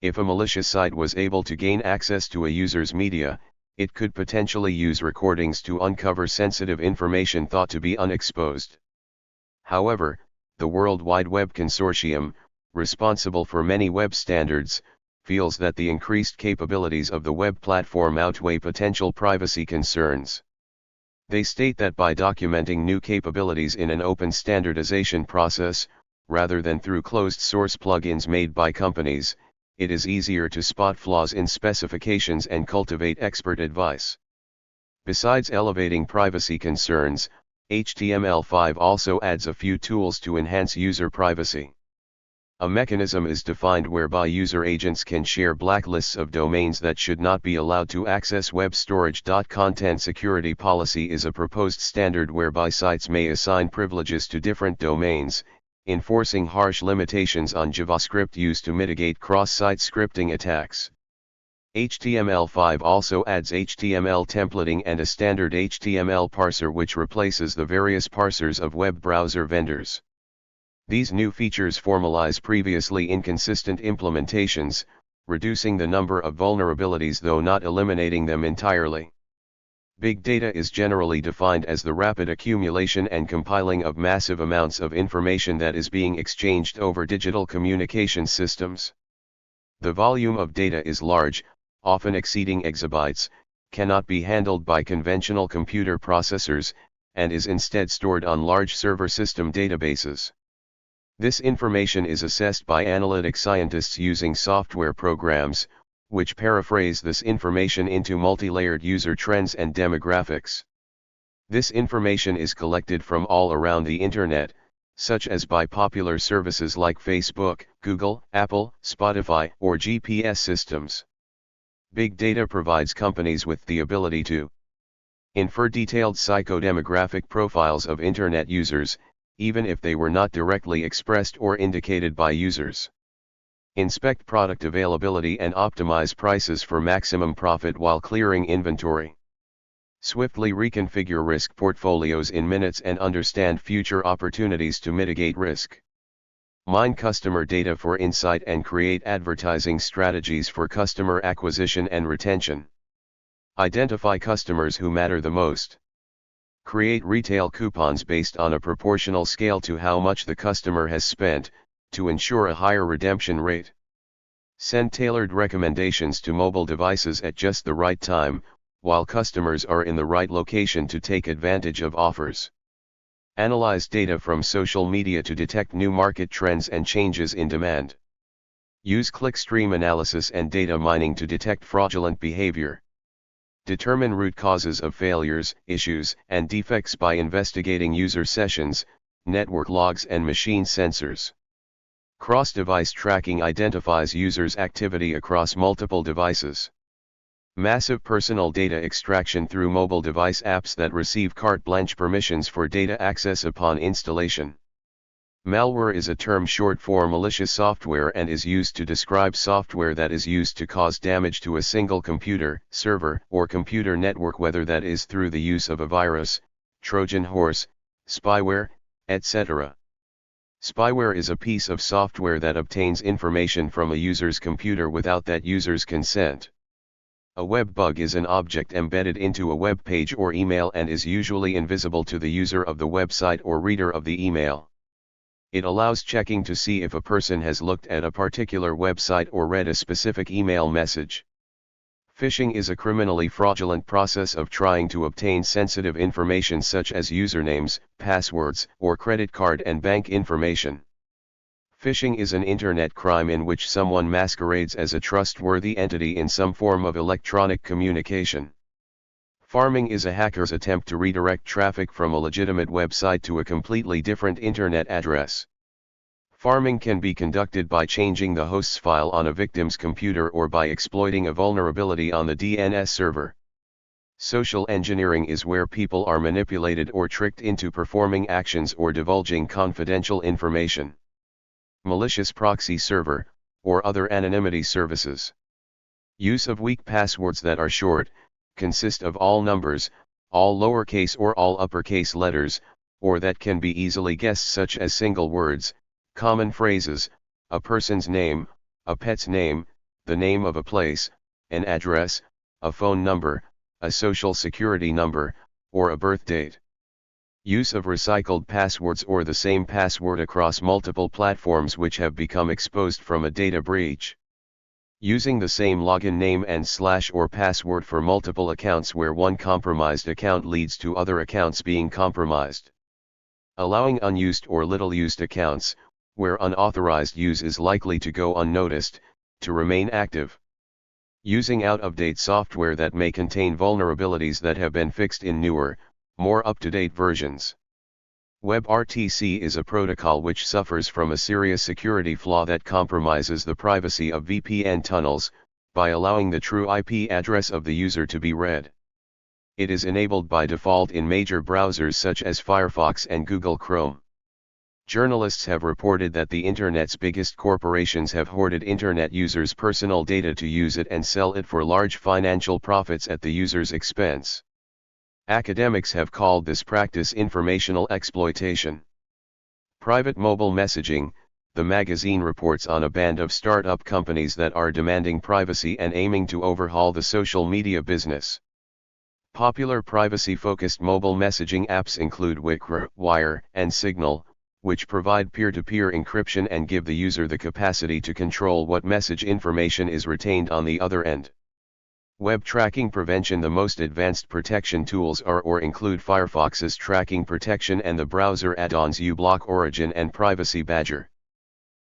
If a malicious site was able to gain access to a user's media, it could potentially use recordings to uncover sensitive information thought to be unexposed. However, the World Wide Web Consortium, responsible for many web standards, feels that the increased capabilities of the web platform outweigh potential privacy concerns. They state that by documenting new capabilities in an open standardization process, rather than through closed-source plugins made by companies, it is easier to spot flaws in specifications and cultivate expert advice. Besides elevating privacy concerns, HTML5 also adds a few tools to enhance user privacy. A mechanism is defined whereby user agents can share blacklists of domains that should not be allowed to access web storage. Content security policy is a proposed standard whereby sites may assign privileges to different domains, enforcing harsh limitations on JavaScript used to mitigate cross-site scripting attacks. HTML5 also adds HTML templating and a standard HTML parser which replaces the various parsers of web browser vendors. These new features formalize previously inconsistent implementations, reducing the number of vulnerabilities though not eliminating them entirely. Big data is generally defined as the rapid accumulation and compiling of massive amounts of information that is being exchanged over digital communication systems. The volume of data is large, often exceeding exabytes, cannot be handled by conventional computer processors, and is instead stored on large server system databases. This information is assessed by analytic scientists using software programs, which paraphrase this information into multi-layered user trends and demographics. This information is collected from all around the Internet, such as by popular services like Facebook, Google, Apple, Spotify, or GPS systems. Big data provides companies with the ability to infer detailed psychodemographic profiles of Internet users, even if they were not directly expressed or indicated by users. Inspect product availability and optimize prices for maximum profit while clearing inventory. Swiftly reconfigure risk portfolios in minutes and understand future opportunities to mitigate risk. Mine customer data for insight and create advertising strategies for customer acquisition and retention. Identify customers who matter the most. Create retail coupons based on a proportional scale to how much the customer has spent, to ensure a higher redemption rate. Send tailored recommendations to mobile devices at just the right time, while customers are in the right location to take advantage of offers. Analyze data from social media to detect new market trends and changes in demand. Use clickstream analysis and data mining to detect fraudulent behavior. Determine root causes of failures, issues, and defects by investigating user sessions, network logs and machine sensors. Cross-device tracking identifies users' activity across multiple devices. Massive personal data extraction through mobile device apps that receive carte blanche permissions for data access upon installation. Malware is a term short for malicious software and is used to describe software that is used to cause damage to a single computer, server, or computer network, whether that is through the use of a virus, Trojan horse, spyware, etc. Spyware is a piece of software that obtains information from a user's computer without that user's consent. A web bug is an object embedded into a web page or email and is usually invisible to the user of the website or reader of the email. It allows checking to see if a person has looked at a particular website or read a specific email message. Phishing is a criminally fraudulent process of trying to obtain sensitive information such as usernames, passwords, or credit card and bank information. Phishing is an internet crime in which someone masquerades as a trustworthy entity in some form of electronic communication. Pharming is a hacker's attempt to redirect traffic from a legitimate website to a completely different internet address. Pharming can be conducted by changing the host's file on a victim's computer or by exploiting a vulnerability on the DNS server. Social engineering is where people are manipulated or tricked into performing actions or divulging confidential information. Malicious proxy server, or other anonymity services. Use of weak passwords that are short, consist of all numbers, all lowercase or all uppercase letters, or that can be easily guessed, such as single words, common phrases, a person's name, a pet's name, the name of a place, an address, a phone number, a social security number, or a birth date. Use of recycled passwords or the same password across multiple platforms which have become exposed from a data breach. Using the same login name and / or password for multiple accounts where one compromised account leads to other accounts being compromised. Allowing unused or little used accounts, where unauthorized use is likely to go unnoticed, to remain active. Using out-of-date software that may contain vulnerabilities that have been fixed in newer, more up-to-date versions. WebRTC is a protocol which suffers from a serious security flaw that compromises the privacy of VPN tunnels, by allowing the true IP address of the user to be read. It is enabled by default in major browsers such as Firefox and Google Chrome. Journalists have reported that the Internet's biggest corporations have hoarded Internet users' personal data to use it and sell it for large financial profits at the user's expense. Academics have called this practice informational exploitation. Private mobile messaging, the magazine reports on a band of startup companies that are demanding privacy and aiming to overhaul the social media business. Popular privacy-focused mobile messaging apps include Wickr, Wire, and Signal, which provide peer-to-peer encryption and give the user the capacity to control what message information is retained on the other end. Web tracking prevention. The most advanced protection tools are or include Firefox's tracking protection and the browser add-ons uBlock Origin and Privacy Badger.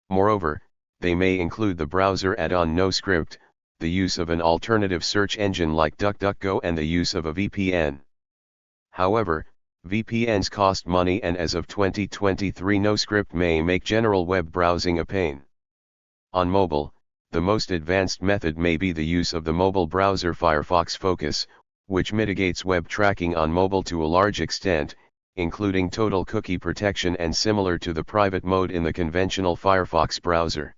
Moreover, they may include the browser add-on NoScript, the use of an alternative search engine like DuckDuckGo, and the use of a VPN. However, VPNs cost money, and as of 2023, NoScript may make general web browsing a pain. On mobile, the most advanced method may be the use of the mobile browser Firefox Focus, which mitigates web tracking on mobile to a large extent, including total cookie protection and similar to the private mode in the conventional Firefox browser.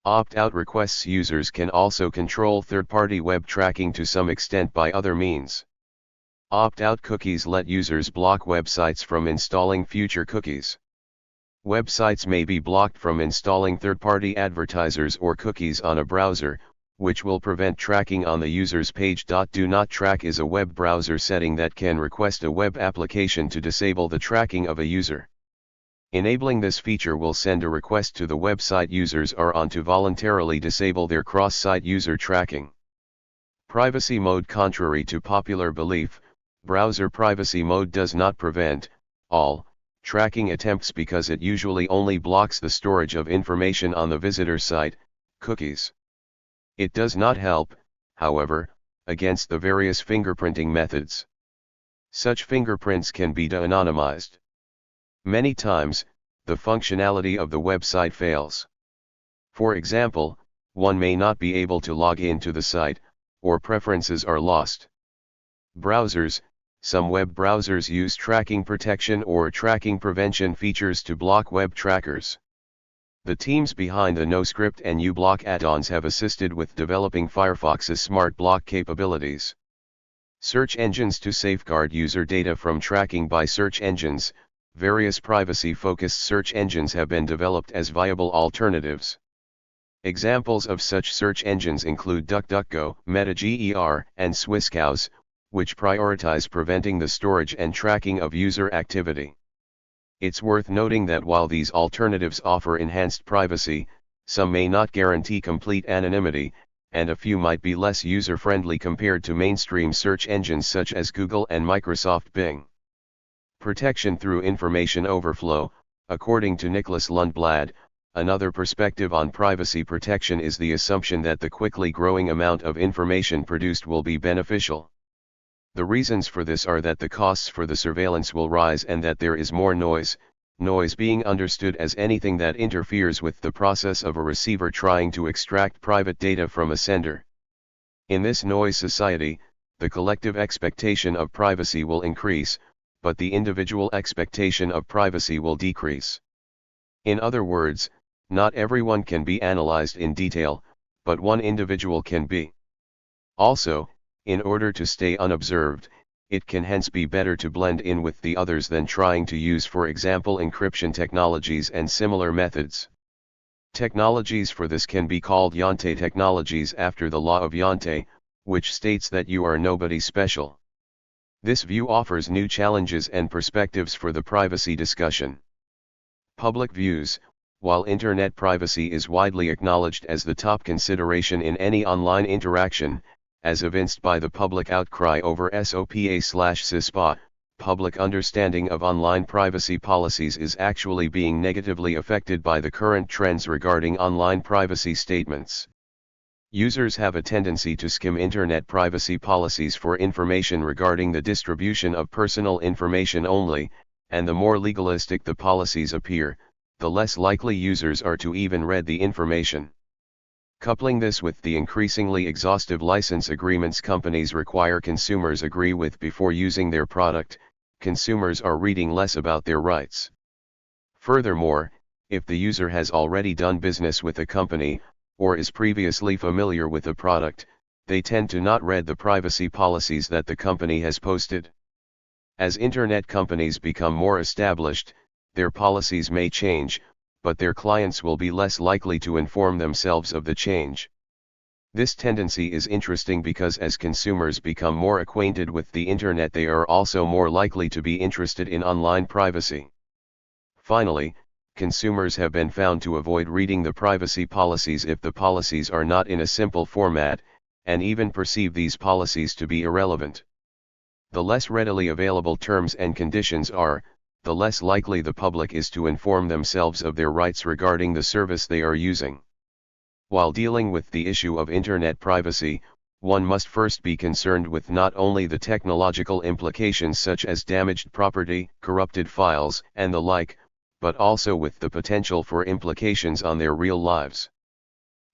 Opt-out requests. Users can also control third-party web tracking to some extent by other means. Opt-out cookies let users block websites from installing future cookies. Websites may be blocked from installing third-party advertisers or cookies on a browser, which will prevent tracking on the user's page. Do not track is a web browser setting that can request a web application to disable the tracking of a user. Enabling this feature will send a request to the website users are on to voluntarily disable their cross-site user tracking. Privacy mode. Contrary to popular belief, browser privacy mode does not prevent all tracking attempts because it usually only blocks the storage of information on the visitor site, cookies. It does not help, however, against the various fingerprinting methods. Such fingerprints can be de-anonymized. Many times, the functionality of the website fails. For example, one may not be able to log in to the site, or preferences are lost. Browsers. Some web browsers use tracking protection or tracking prevention features to block web trackers. The teams behind the NoScript and uBlock add-ons have assisted with developing Firefox's smart block capabilities. Search engines. To safeguard user data from tracking by search engines, various privacy-focused search engines have been developed as viable alternatives. Examples of such search engines include DuckDuckGo, MetaGer, and Swisscows, which prioritize preventing the storage and tracking of user activity. It's worth noting that while these alternatives offer enhanced privacy, some may not guarantee complete anonymity, and a few might be less user-friendly compared to mainstream search engines such as Google and Microsoft Bing. Protection through information overflow. According to Nicholas Lundblad, another perspective on privacy protection is the assumption that the quickly growing amount of information produced will be beneficial. The reasons for this are that the costs for the surveillance will rise and that there is more noise being understood as anything that interferes with the process of a receiver trying to extract private data from a sender. In this noise society, the collective expectation of privacy will increase, but the individual expectation of privacy will decrease. In other words, not everyone can be analyzed in detail, but one individual can be. Also, in order to stay unobserved, it can hence be better to blend in with the others than trying to use, for example, encryption technologies and similar methods. Technologies for this can be called Jante technologies after the law of Jante, which states that you are nobody special. This view offers new challenges and perspectives for the privacy discussion. Public views. While internet privacy is widely acknowledged as the top consideration in any online interaction, as evinced by the public outcry over SOPA/CISPA, public understanding of online privacy policies is actually being negatively affected by the current trends regarding online privacy statements. Users have a tendency to skim internet privacy policies for information regarding the distribution of personal information only, and the more legalistic the policies appear, the less likely users are to even read the information. Coupling this with the increasingly exhaustive license agreements companies require consumers agree with before using their product, consumers are reading less about their rights. Furthermore, if the user has already done business with a company, or is previously familiar with a product, they tend to not read the privacy policies that the company has posted. As internet companies become more established, their policies may change, but their clients will be less likely to inform themselves of the change. This tendency is interesting because as consumers become more acquainted with the internet, they are also more likely to be interested in online privacy. Finally, consumers have been found to avoid reading the privacy policies if the policies are not in a simple format, and even perceive these policies to be irrelevant. The less readily available terms and conditions are, the less likely the public is to inform themselves of their rights regarding the service they are using. While dealing with the issue of Internet privacy, one must first be concerned with not only the technological implications such as damaged property, corrupted files, and the like, but also with the potential for implications on their real lives.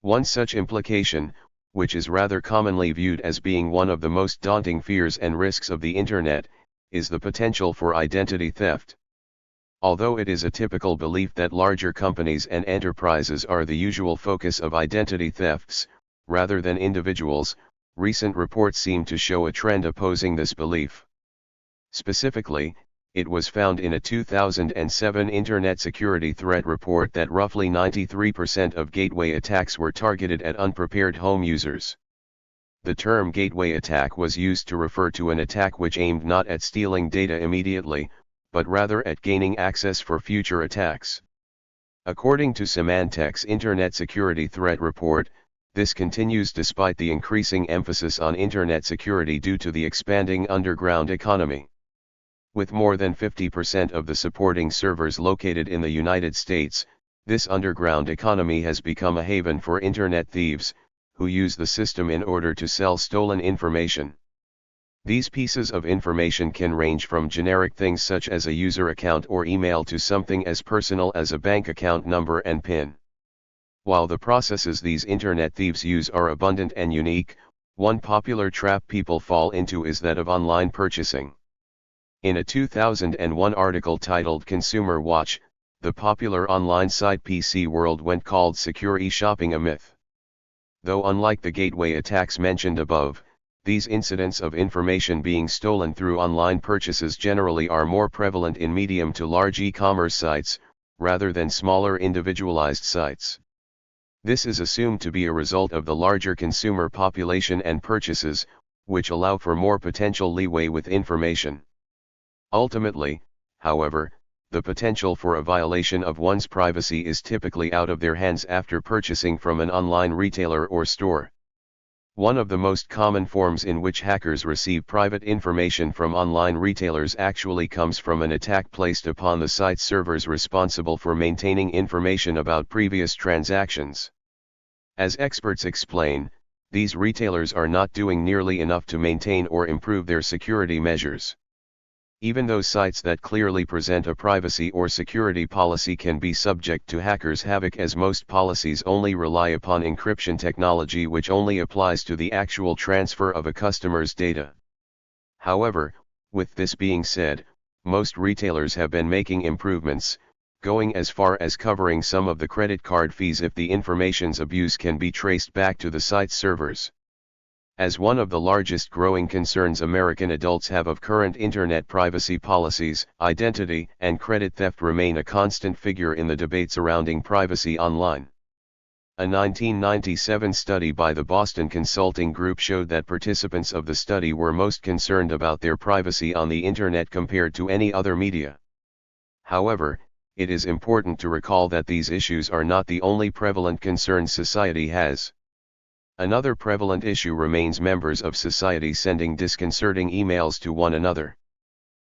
One such implication, which is rather commonly viewed as being one of the most daunting fears and risks of the Internet, is the potential for identity theft. Although it is a typical belief that larger companies and enterprises are the usual focus of identity thefts, rather than individuals, recent reports seem to show a trend opposing this belief. Specifically, it was found in a 2007 Internet Security Threat Report that roughly 93% of gateway attacks were targeted at unprepared home users. The term gateway attack was used to refer to an attack which aimed not at stealing data immediately, but rather at gaining access for future attacks. According to Symantec's Internet Security Threat Report, this continues despite the increasing emphasis on Internet security due to the expanding underground economy. With more than 50% of the supporting servers located in the United States, this underground economy has become a haven for Internet thieves, who use the system in order to sell stolen information. These pieces of information can range from generic things such as a user account or email to something as personal as a bank account number and PIN. While the processes these Internet thieves use are abundant and unique, one popular trap people fall into is that of online purchasing. In a 2001 article titled Consumer Watch, the popular online site PC World went called Secure e-shopping a myth. Though unlike the gateway attacks mentioned above, these incidents of information being stolen through online purchases generally are more prevalent in medium to large e-commerce sites, rather than smaller individualized sites. This is assumed to be a result of the larger consumer population and purchases, which allow for more potential leeway with information. Ultimately, however, the potential for a violation of one's privacy is typically out of their hands after purchasing from an online retailer or store. One of the most common forms in which hackers receive private information from online retailers actually comes from an attack placed upon the site's servers responsible for maintaining information about previous transactions. As experts explain, these retailers are not doing nearly enough to maintain or improve their security measures. Even though sites that clearly present a privacy or security policy can be subject to hackers' havoc, as most policies only rely upon encryption technology which only applies to the actual transfer of a customer's data. However, with this being said, most retailers have been making improvements, going as far as covering some of the credit card fees if the information's abuse can be traced back to the site's servers. As one of the largest growing concerns American adults have of current Internet privacy policies, identity and credit theft remain a constant figure in the debate surrounding privacy online. A 1997 study by the Boston Consulting Group showed that participants of the study were most concerned about their privacy on the Internet compared to any other media. However, it is important to recall that these issues are not the only prevalent concerns society has. Another prevalent issue remains members of society sending disconcerting emails to one another.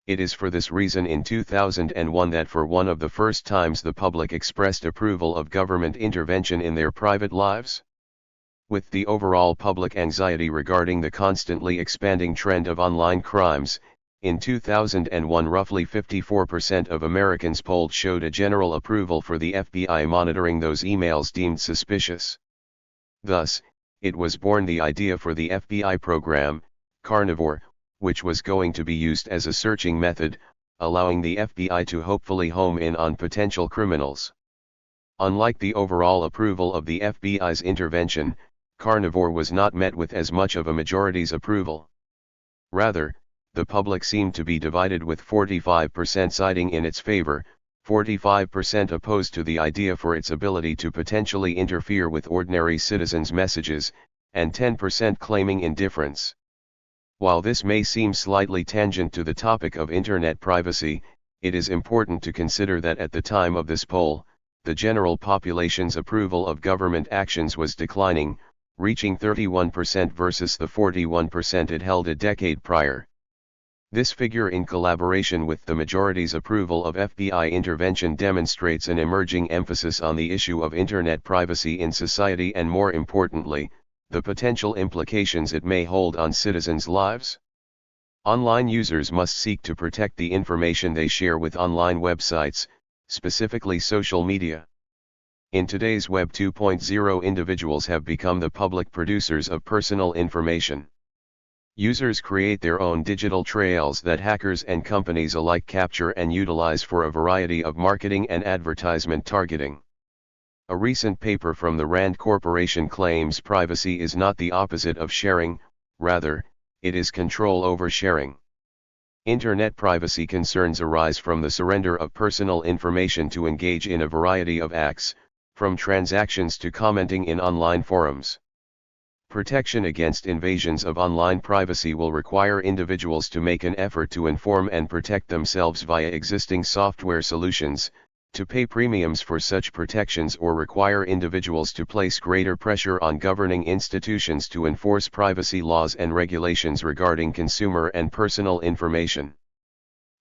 It is for this reason in 2001 that for one of the first times the public expressed approval of government intervention in their private lives. With the overall public anxiety regarding the constantly expanding trend of online crimes, in 2001 roughly 54% of Americans polled showed a general approval for the FBI monitoring those emails deemed suspicious. Thus, it was born the idea for the FBI program, Carnivore, which was going to be used as a searching method, allowing the FBI to hopefully home in on potential criminals. Unlike the overall approval of the FBI's intervention, Carnivore was not met with as much of a majority's approval. Rather, the public seemed to be divided, with 45% siding in its favor, 45% opposed to the idea for its ability to potentially interfere with ordinary citizens' messages, and 10% claiming indifference. While this may seem slightly tangent to the topic of Internet privacy, it is important to consider that at the time of this poll, the general population's approval of government actions was declining, reaching 31% versus the 41% it held a decade prior. This figure, in collaboration with the majority's approval of FBI intervention, demonstrates an emerging emphasis on the issue of internet privacy in society and, more importantly, the potential implications it may hold on citizens' lives. Online users must seek to protect the information they share with online websites, specifically social media. In today's Web 2.0, individuals have become the public producers of personal information. Users create their own digital trails that hackers and companies alike capture and utilize for a variety of marketing and advertisement targeting. A recent paper from the RAND Corporation claims privacy is not the opposite of sharing, rather, it is control over sharing. Internet privacy concerns arise from the surrender of personal information to engage in a variety of acts, from transactions to commenting in online forums. Protection against invasions of online privacy will require individuals to make an effort to inform and protect themselves via existing software solutions, to pay premiums for such protections, or require individuals to place greater pressure on governing institutions to enforce privacy laws and regulations regarding consumer and personal information.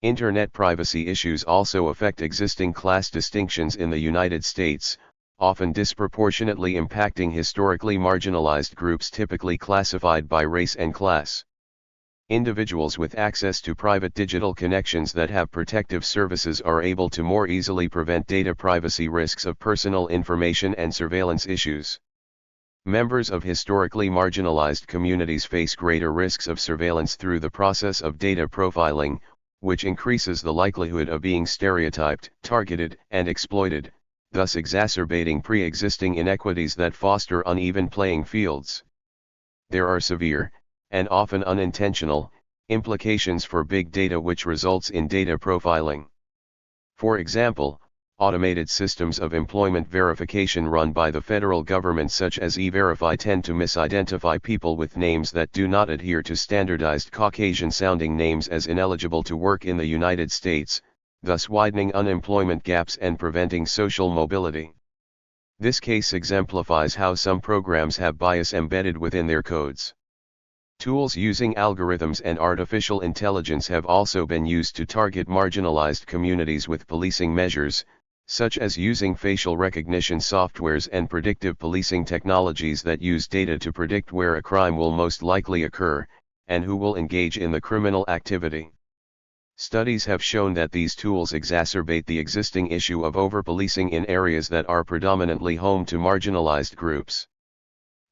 Internet privacy issues also affect existing class distinctions in the United States, often disproportionately impacting historically marginalized groups typically classified by race and class. Individuals with access to private digital connections that have protective services are able to more easily prevent data privacy risks of personal information and surveillance issues. Members of historically marginalized communities face greater risks of surveillance through the process of data profiling, which increases the likelihood of being stereotyped, targeted, and exploited, thus exacerbating pre-existing inequities that foster uneven playing fields. There are severe, and often unintentional, implications for big data which results in data profiling. For example, automated systems of employment verification run by the federal government such as E-Verify tend to misidentify people with names that do not adhere to standardized Caucasian-sounding names as ineligible to work in the United States, thus widening unemployment gaps and preventing social mobility. This case exemplifies how some programs have bias embedded within their codes. Tools using algorithms and artificial intelligence have also been used to target marginalized communities with policing measures, such as using facial recognition softwares and predictive policing technologies that use data to predict where a crime will most likely occur, and who will engage in the criminal activity. Studies have shown that these tools exacerbate the existing issue of over-policing in areas that are predominantly home to marginalized groups.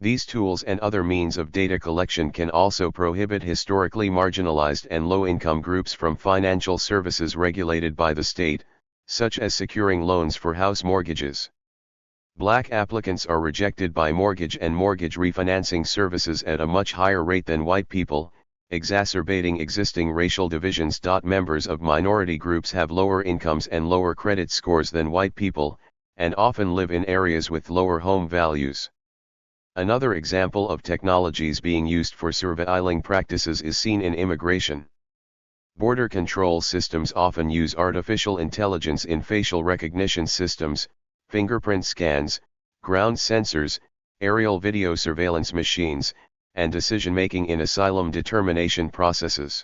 These tools and other means of data collection can also prohibit historically marginalized and low-income groups from financial services regulated by the state, such as securing loans for house mortgages. Black applicants are rejected by mortgage and mortgage refinancing services at a much higher rate than white people, exacerbating existing racial divisions. Members of minority groups have lower incomes and lower credit scores than white people, and often live in areas with lower home values. Another example of technologies being used for surveilling practices is seen in immigration. Border control systems often use artificial intelligence in facial recognition systems, fingerprint scans, ground sensors, aerial video surveillance machines, and decision-making in asylum determination processes.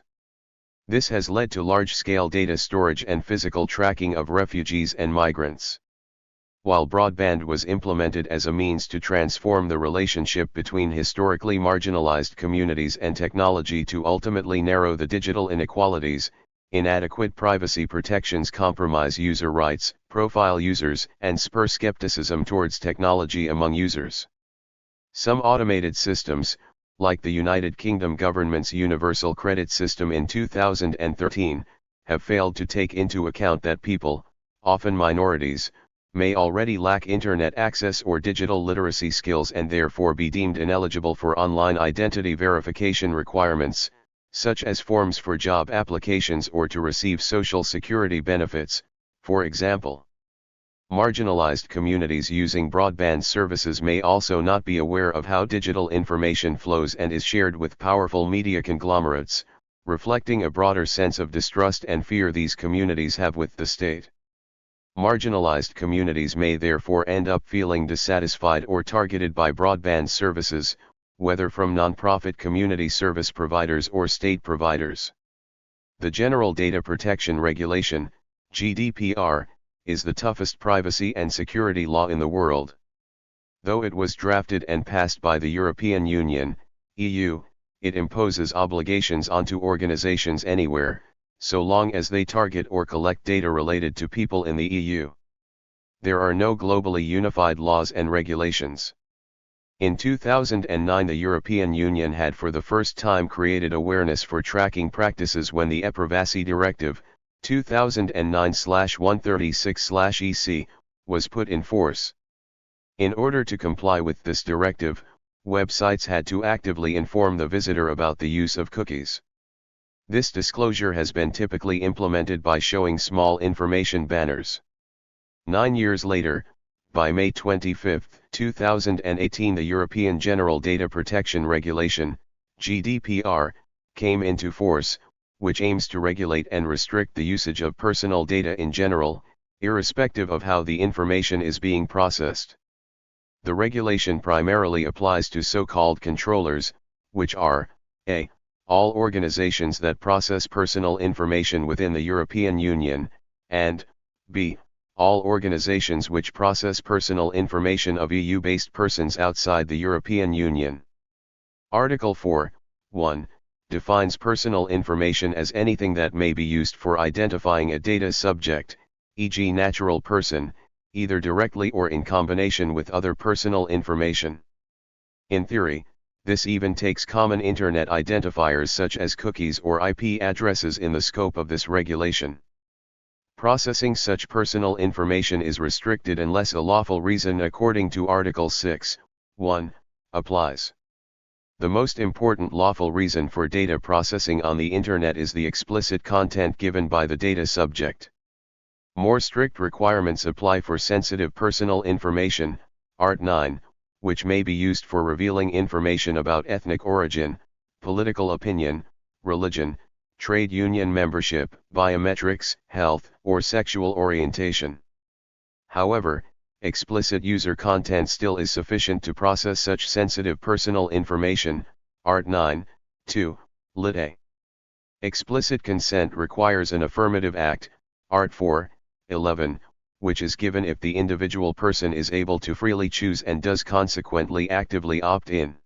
This has led to large-scale data storage and physical tracking of refugees and migrants. While broadband was implemented as a means to transform the relationship between historically marginalized communities and technology to ultimately narrow the digital inequalities, inadequate privacy protections compromise user rights, profile users, and spur skepticism towards technology among users. Some automated systems, like the United Kingdom government's Universal Credit System in 2013, have failed to take into account that people, often minorities, may already lack internet access or digital literacy skills and therefore be deemed ineligible for online identity verification requirements, such as forms for job applications or to receive Social Security benefits, for example. Marginalized communities using broadband services may also not be aware of how digital information flows and is shared with powerful media conglomerates, reflecting a broader sense of distrust and fear these communities have with the state. Marginalized communities may therefore end up feeling dissatisfied or targeted by broadband services, whether from nonprofit community service providers or state providers. The General Data Protection Regulation, GDPR, is the toughest privacy and security law in the world. Though it was drafted and passed by the European Union, EU, it imposes obligations onto organizations anywhere, so long as they target or collect data related to people in the EU. There are no globally unified laws and regulations. In 2009, the European Union had for the first time created awareness for tracking practices when the ePrivacy Directive, 2009/136/EC, was put in force. In order to comply with this directive, websites had to actively inform the visitor about the use of cookies. This disclosure has been typically implemented by showing small information banners. 9 years later, by May 25, 2018, the European General Data Protection Regulation, GDPR, came into force, which aims to regulate and restrict the usage of personal data in general, irrespective of how the information is being processed. The regulation primarily applies to so-called controllers, which are, a. all organizations that process personal information within the European Union, and, b. all organizations which process personal information of EU-based persons outside the European Union. Article 4.1 defines personal information as anything that may be used for identifying a data subject, e.g. natural person, either directly or in combination with other personal information. In theory, this even takes common Internet identifiers such as cookies or IP addresses in the scope of this regulation. Processing such personal information is restricted unless a lawful reason according to Article 6.1 applies. The most important lawful reason for data processing on the Internet is the explicit content given by the data subject. More strict requirements apply for sensitive personal information, Art. 9, which may be used for revealing information about ethnic origin, political opinion, religion, trade union membership, biometrics, health, or sexual orientation. However, explicit user content still is sufficient to process such sensitive personal information, Art. 9, 2, Lit. A. Explicit consent requires an affirmative act, Art. 4, 11, which is given if the individual person is able to freely choose and does consequently actively opt in.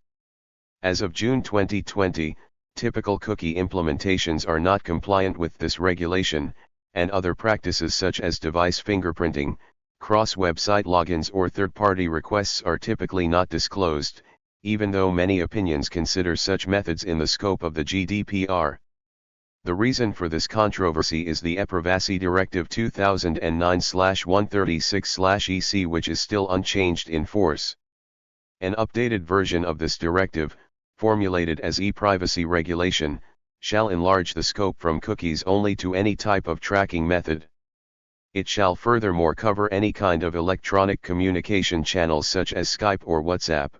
As of June 2020, typical cookie implementations are not compliant with this regulation, and other practices such as device fingerprinting, cross-website logins or third-party requests are typically not disclosed, even though many opinions consider such methods in the scope of the GDPR. The reason for this controversy is the ePrivacy Directive 2009/136/EC, which is still unchanged in force. An updated version of this directive, formulated as ePrivacy Regulation, shall enlarge the scope from cookies only to any type of tracking method. It shall furthermore cover any kind of electronic communication channels such as Skype or WhatsApp.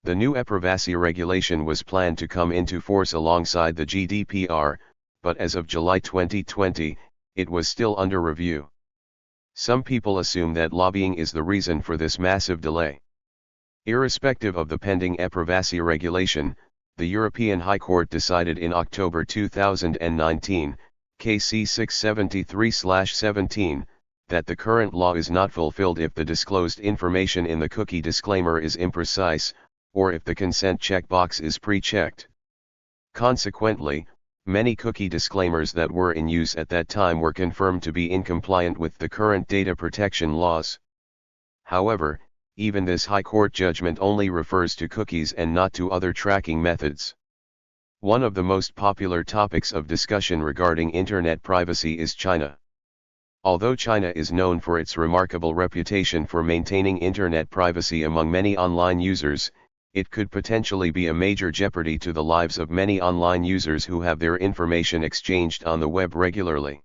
The new ePrivacy Regulation was planned to come into force alongside the GDPR, but as of July 2020, it was still under review. Some people assume that lobbying is the reason for this massive delay. Irrespective of the pending ePrivacy Regulation, the European High Court decided in October 2019, KC 673/17, that the current law is not fulfilled if the disclosed information in the cookie disclaimer is imprecise, or if the consent checkbox is pre-checked. Consequently, many cookie disclaimers that were in use at that time were confirmed to be incompliant with the current data protection laws. However, even this High Court judgment only refers to cookies and not to other tracking methods. One of the most popular topics of discussion regarding Internet privacy is China. Although China is known for its remarkable reputation for maintaining Internet privacy among many online users, it could potentially be a major jeopardy to the lives of many online users who have their information exchanged on the web regularly.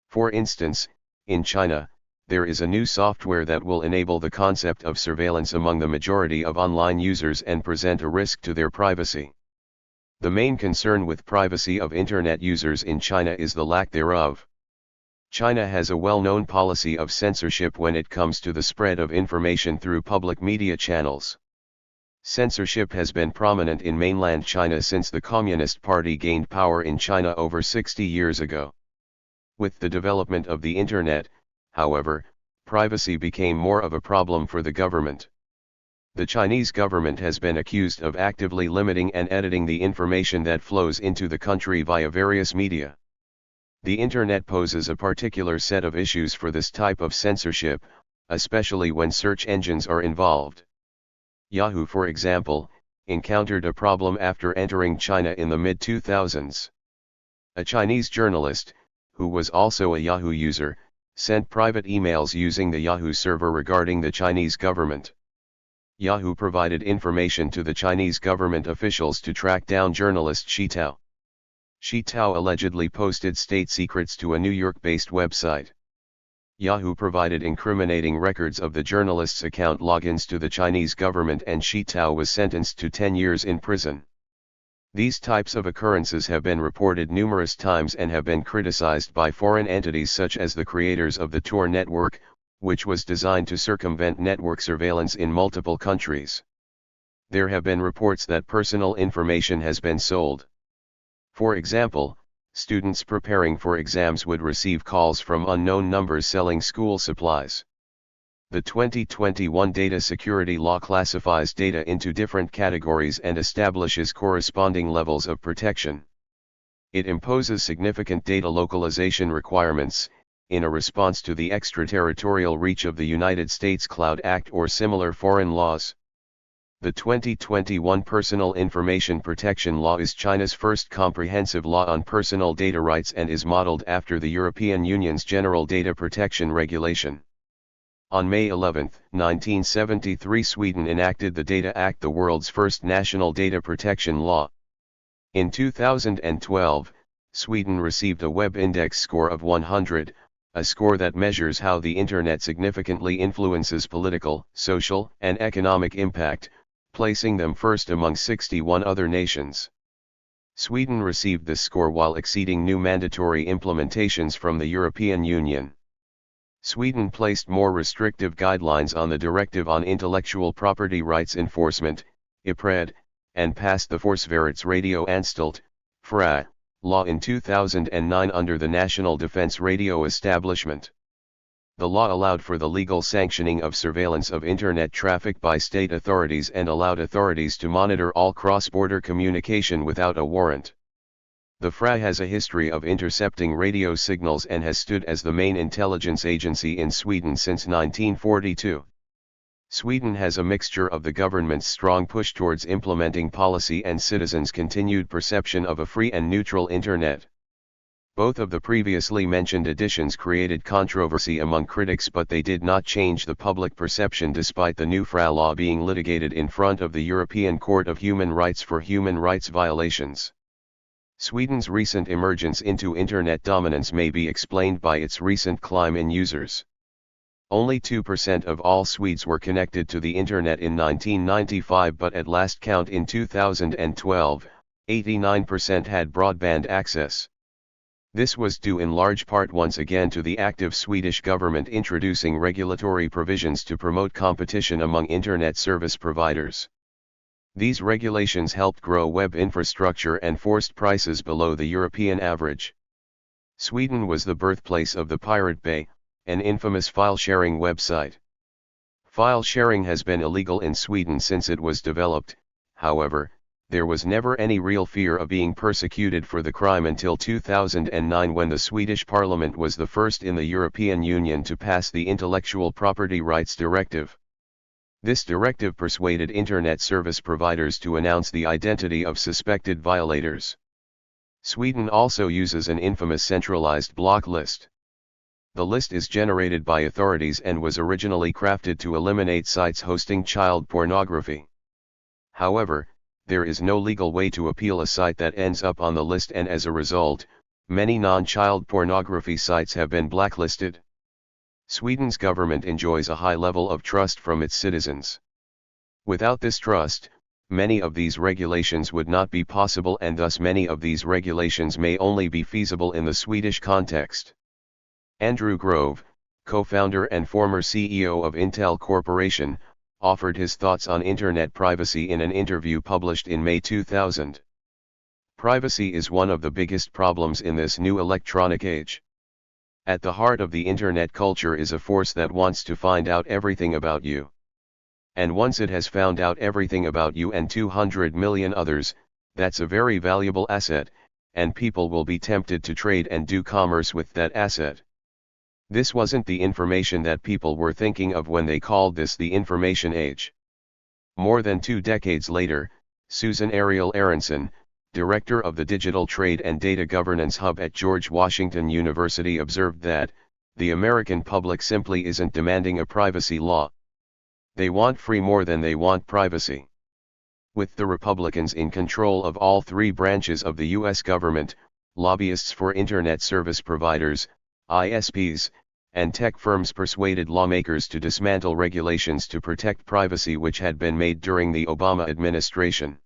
For instance, in China, there is a new software that will enable the concept of surveillance among the majority of online users and present a risk to their privacy. The main concern with privacy of Internet users in China is the lack thereof. China has a well-known policy of censorship when it comes to the spread of information through public media channels. Censorship has been prominent in mainland China since the Communist Party gained power in China over 60 years ago. With the development of the Internet, however, privacy became more of a problem for the government. The Chinese government has been accused of actively limiting and editing the information that flows into the country via various media. The Internet poses a particular set of issues for this type of censorship, especially when search engines are involved. Yahoo, for example, encountered a problem after entering China in the mid-2000s. A Chinese journalist, who was also a Yahoo user, sent private emails using the Yahoo server regarding the Chinese government. Yahoo provided information to the Chinese government officials to track down journalist Shi Tao. Shi Tao allegedly posted state secrets to a New York-based website. Yahoo provided incriminating records of the journalist's account logins to the Chinese government, and Shi Tao was sentenced to 10 years in prison. These types of occurrences have been reported numerous times and have been criticized by foreign entities such as the creators of the Tor network, which was designed to circumvent network surveillance in multiple countries. There have been reports that personal information has been sold. For example, students preparing for exams would receive calls from unknown numbers selling school supplies. The 2021 Data Security Law classifies data into different categories and establishes corresponding levels of protection. It imposes significant data localization requirements, in a response to the extraterritorial reach of the United States Cloud Act or similar foreign laws. The 2021 Personal Information Protection Law is China's first comprehensive law on personal data rights and is modeled after the European Union's General Data Protection Regulation. On May 11, 1973, Sweden enacted the Data Act, the world's first national data protection law. In 2012, Sweden received a Web Index score of 100, a score that measures how the Internet significantly influences political, social, and economic impact, placing them first among 61 other nations. Sweden received this score while exceeding new mandatory implementations from the European Union. Sweden placed more restrictive guidelines on the Directive on Intellectual Property Rights Enforcement, IPRED, and passed the Forsvarsradioanstalt, FRA, law in 2009 under the National Defense Radio Establishment. The law allowed for the legal sanctioning of surveillance of Internet traffic by state authorities and allowed authorities to monitor all cross-border communication without a warrant. The FRA has a history of intercepting radio signals and has stood as the main intelligence agency in Sweden since 1942. Sweden has a mixture of the government's strong push towards implementing policy and citizens' continued perception of a free and neutral Internet. Both of the previously mentioned additions created controversy among critics, but they did not change the public perception despite the new FRA law being litigated in front of the European Court of Human Rights for human rights violations. Sweden's recent emergence into Internet dominance may be explained by its recent climb in users. Only 2% of all Swedes were connected to the Internet in 1995, but at last count in 2012, 89% had broadband access. This was due in large part once again to the active Swedish government introducing regulatory provisions to promote competition among Internet service providers. These regulations helped grow web infrastructure and forced prices below the European average. Sweden was the birthplace of the Pirate Bay, an infamous file-sharing website. File sharing has been illegal in Sweden since it was developed. However, there was never any real fear of being persecuted for the crime until 2009, when the Swedish Parliament was the first in the European Union to pass the Intellectual Property Rights Directive. This directive persuaded Internet service providers to announce the identity of suspected violators. Sweden also uses an infamous centralized block list. The list is generated by authorities and was originally crafted to eliminate sites hosting child pornography. However, there is no legal way to appeal a site that ends up on the list, and as a result, many non-child pornography sites have been blacklisted. Sweden's government enjoys a high level of trust from its citizens. Without this trust, many of these regulations would not be possible, and thus many of these regulations may only be feasible in the Swedish context. Andrew Grove, co-founder and former CEO of Intel Corporation, offered his thoughts on internet privacy in an interview published in May 2000. Privacy is one of the biggest problems in this new electronic age. At the heart of the internet culture is a force that wants to find out everything about you. And once it has found out everything about you and 200 million others, that's a very valuable asset, and people will be tempted to trade and do commerce with that asset. This wasn't the information that people were thinking of when they called this the information age. More than 2 decades later, Susan Ariel Aronson, director of the Digital Trade and Data Governance Hub at George Washington University, observed that, the American public simply isn't demanding a privacy law. They want free more than they want privacy. With the Republicans in control of all 3 branches of the U.S. government, lobbyists for Internet service providers, ISPs, and tech firms persuaded lawmakers to dismantle regulations to protect privacy which had been made during the Obama administration.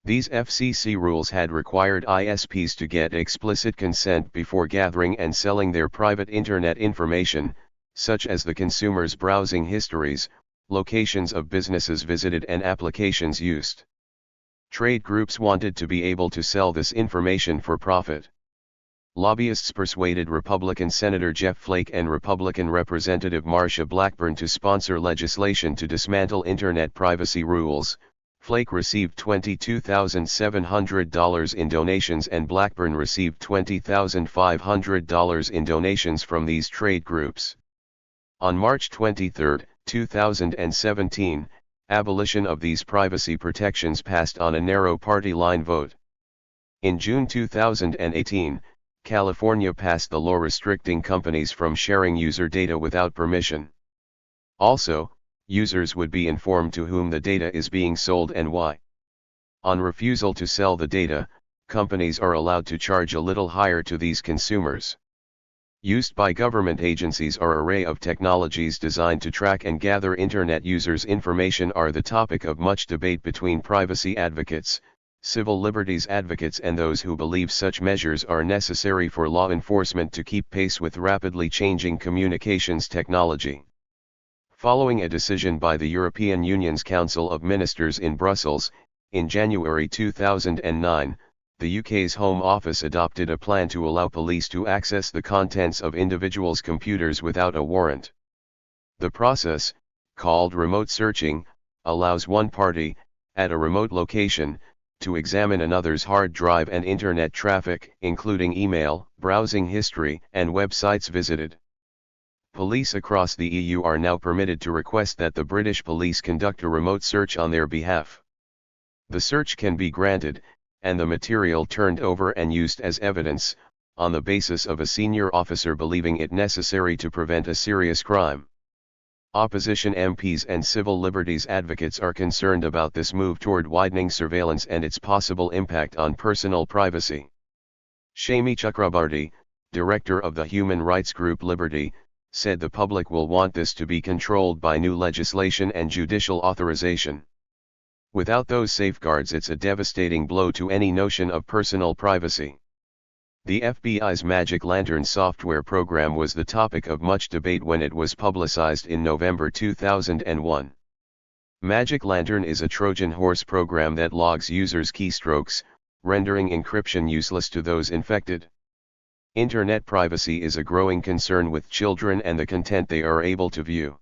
These FCC rules had required ISPs to get explicit consent before gathering and selling their private Internet information, such as the consumer's browsing histories, locations of businesses visited and applications used. Trade groups wanted to be able to sell this information for profit. Lobbyists persuaded Republican Senator Jeff Flake and Republican Representative Marsha Blackburn to sponsor legislation to dismantle Internet privacy rules. Flake received $22,700 in donations and Blackburn received $20,500 in donations from these trade groups. On March 23, 2017, abolition of these privacy protections passed on a narrow party line vote. In June 2018, California passed the law restricting companies from sharing user data without permission. Also, users would be informed to whom the data is being sold and why. On refusal to sell the data, companies are allowed to charge a little higher to these consumers. Used by government agencies are an array of technologies designed to track and gather Internet users' information are the topic of much debate between privacy advocates, civil liberties advocates and those who believe such measures are necessary for law enforcement to keep pace with rapidly changing communications technology. Following a decision by the European Union's Council of Ministers in Brussels, in January 2009, the UK's Home Office adopted a plan to allow police to access the contents of individuals' computers without a warrant. The process, called remote searching, allows one party, at a remote location, to examine another's hard drive and Internet traffic, including email, browsing history, and websites visited. Police across the EU are now permitted to request that the British police conduct a remote search on their behalf. The search can be granted, and the material turned over and used as evidence, on the basis of a senior officer believing it necessary to prevent a serious crime. Opposition MPs and civil liberties advocates are concerned about this move toward widening surveillance and its possible impact on personal privacy. Shami Chakrabarti, director of the human rights group Liberty, said the public will want this to be controlled by new legislation and judicial authorization. Without those safeguards, it's a devastating blow to any notion of personal privacy. The FBI's Magic Lantern software program was the topic of much debate when it was publicized in November 2001. Magic Lantern is a Trojan horse program that logs users' keystrokes, rendering encryption useless to those infected. Internet privacy is a growing concern with children and the content they are able to view.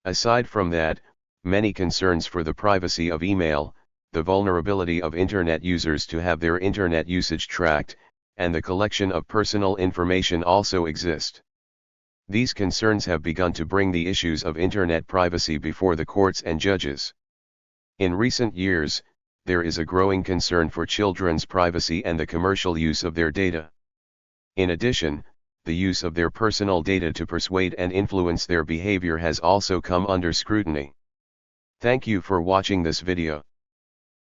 Aside from that, many concerns for the privacy of email, the vulnerability of Internet users to have their Internet usage tracked, and the collection of personal information also exist. These concerns have begun to bring the issues of Internet privacy before the courts and judges. In recent years, there is a growing concern for children's privacy and the commercial use of their data. In addition, the use of their personal data to persuade and influence their behavior has also come under scrutiny. Thank you for watching this video.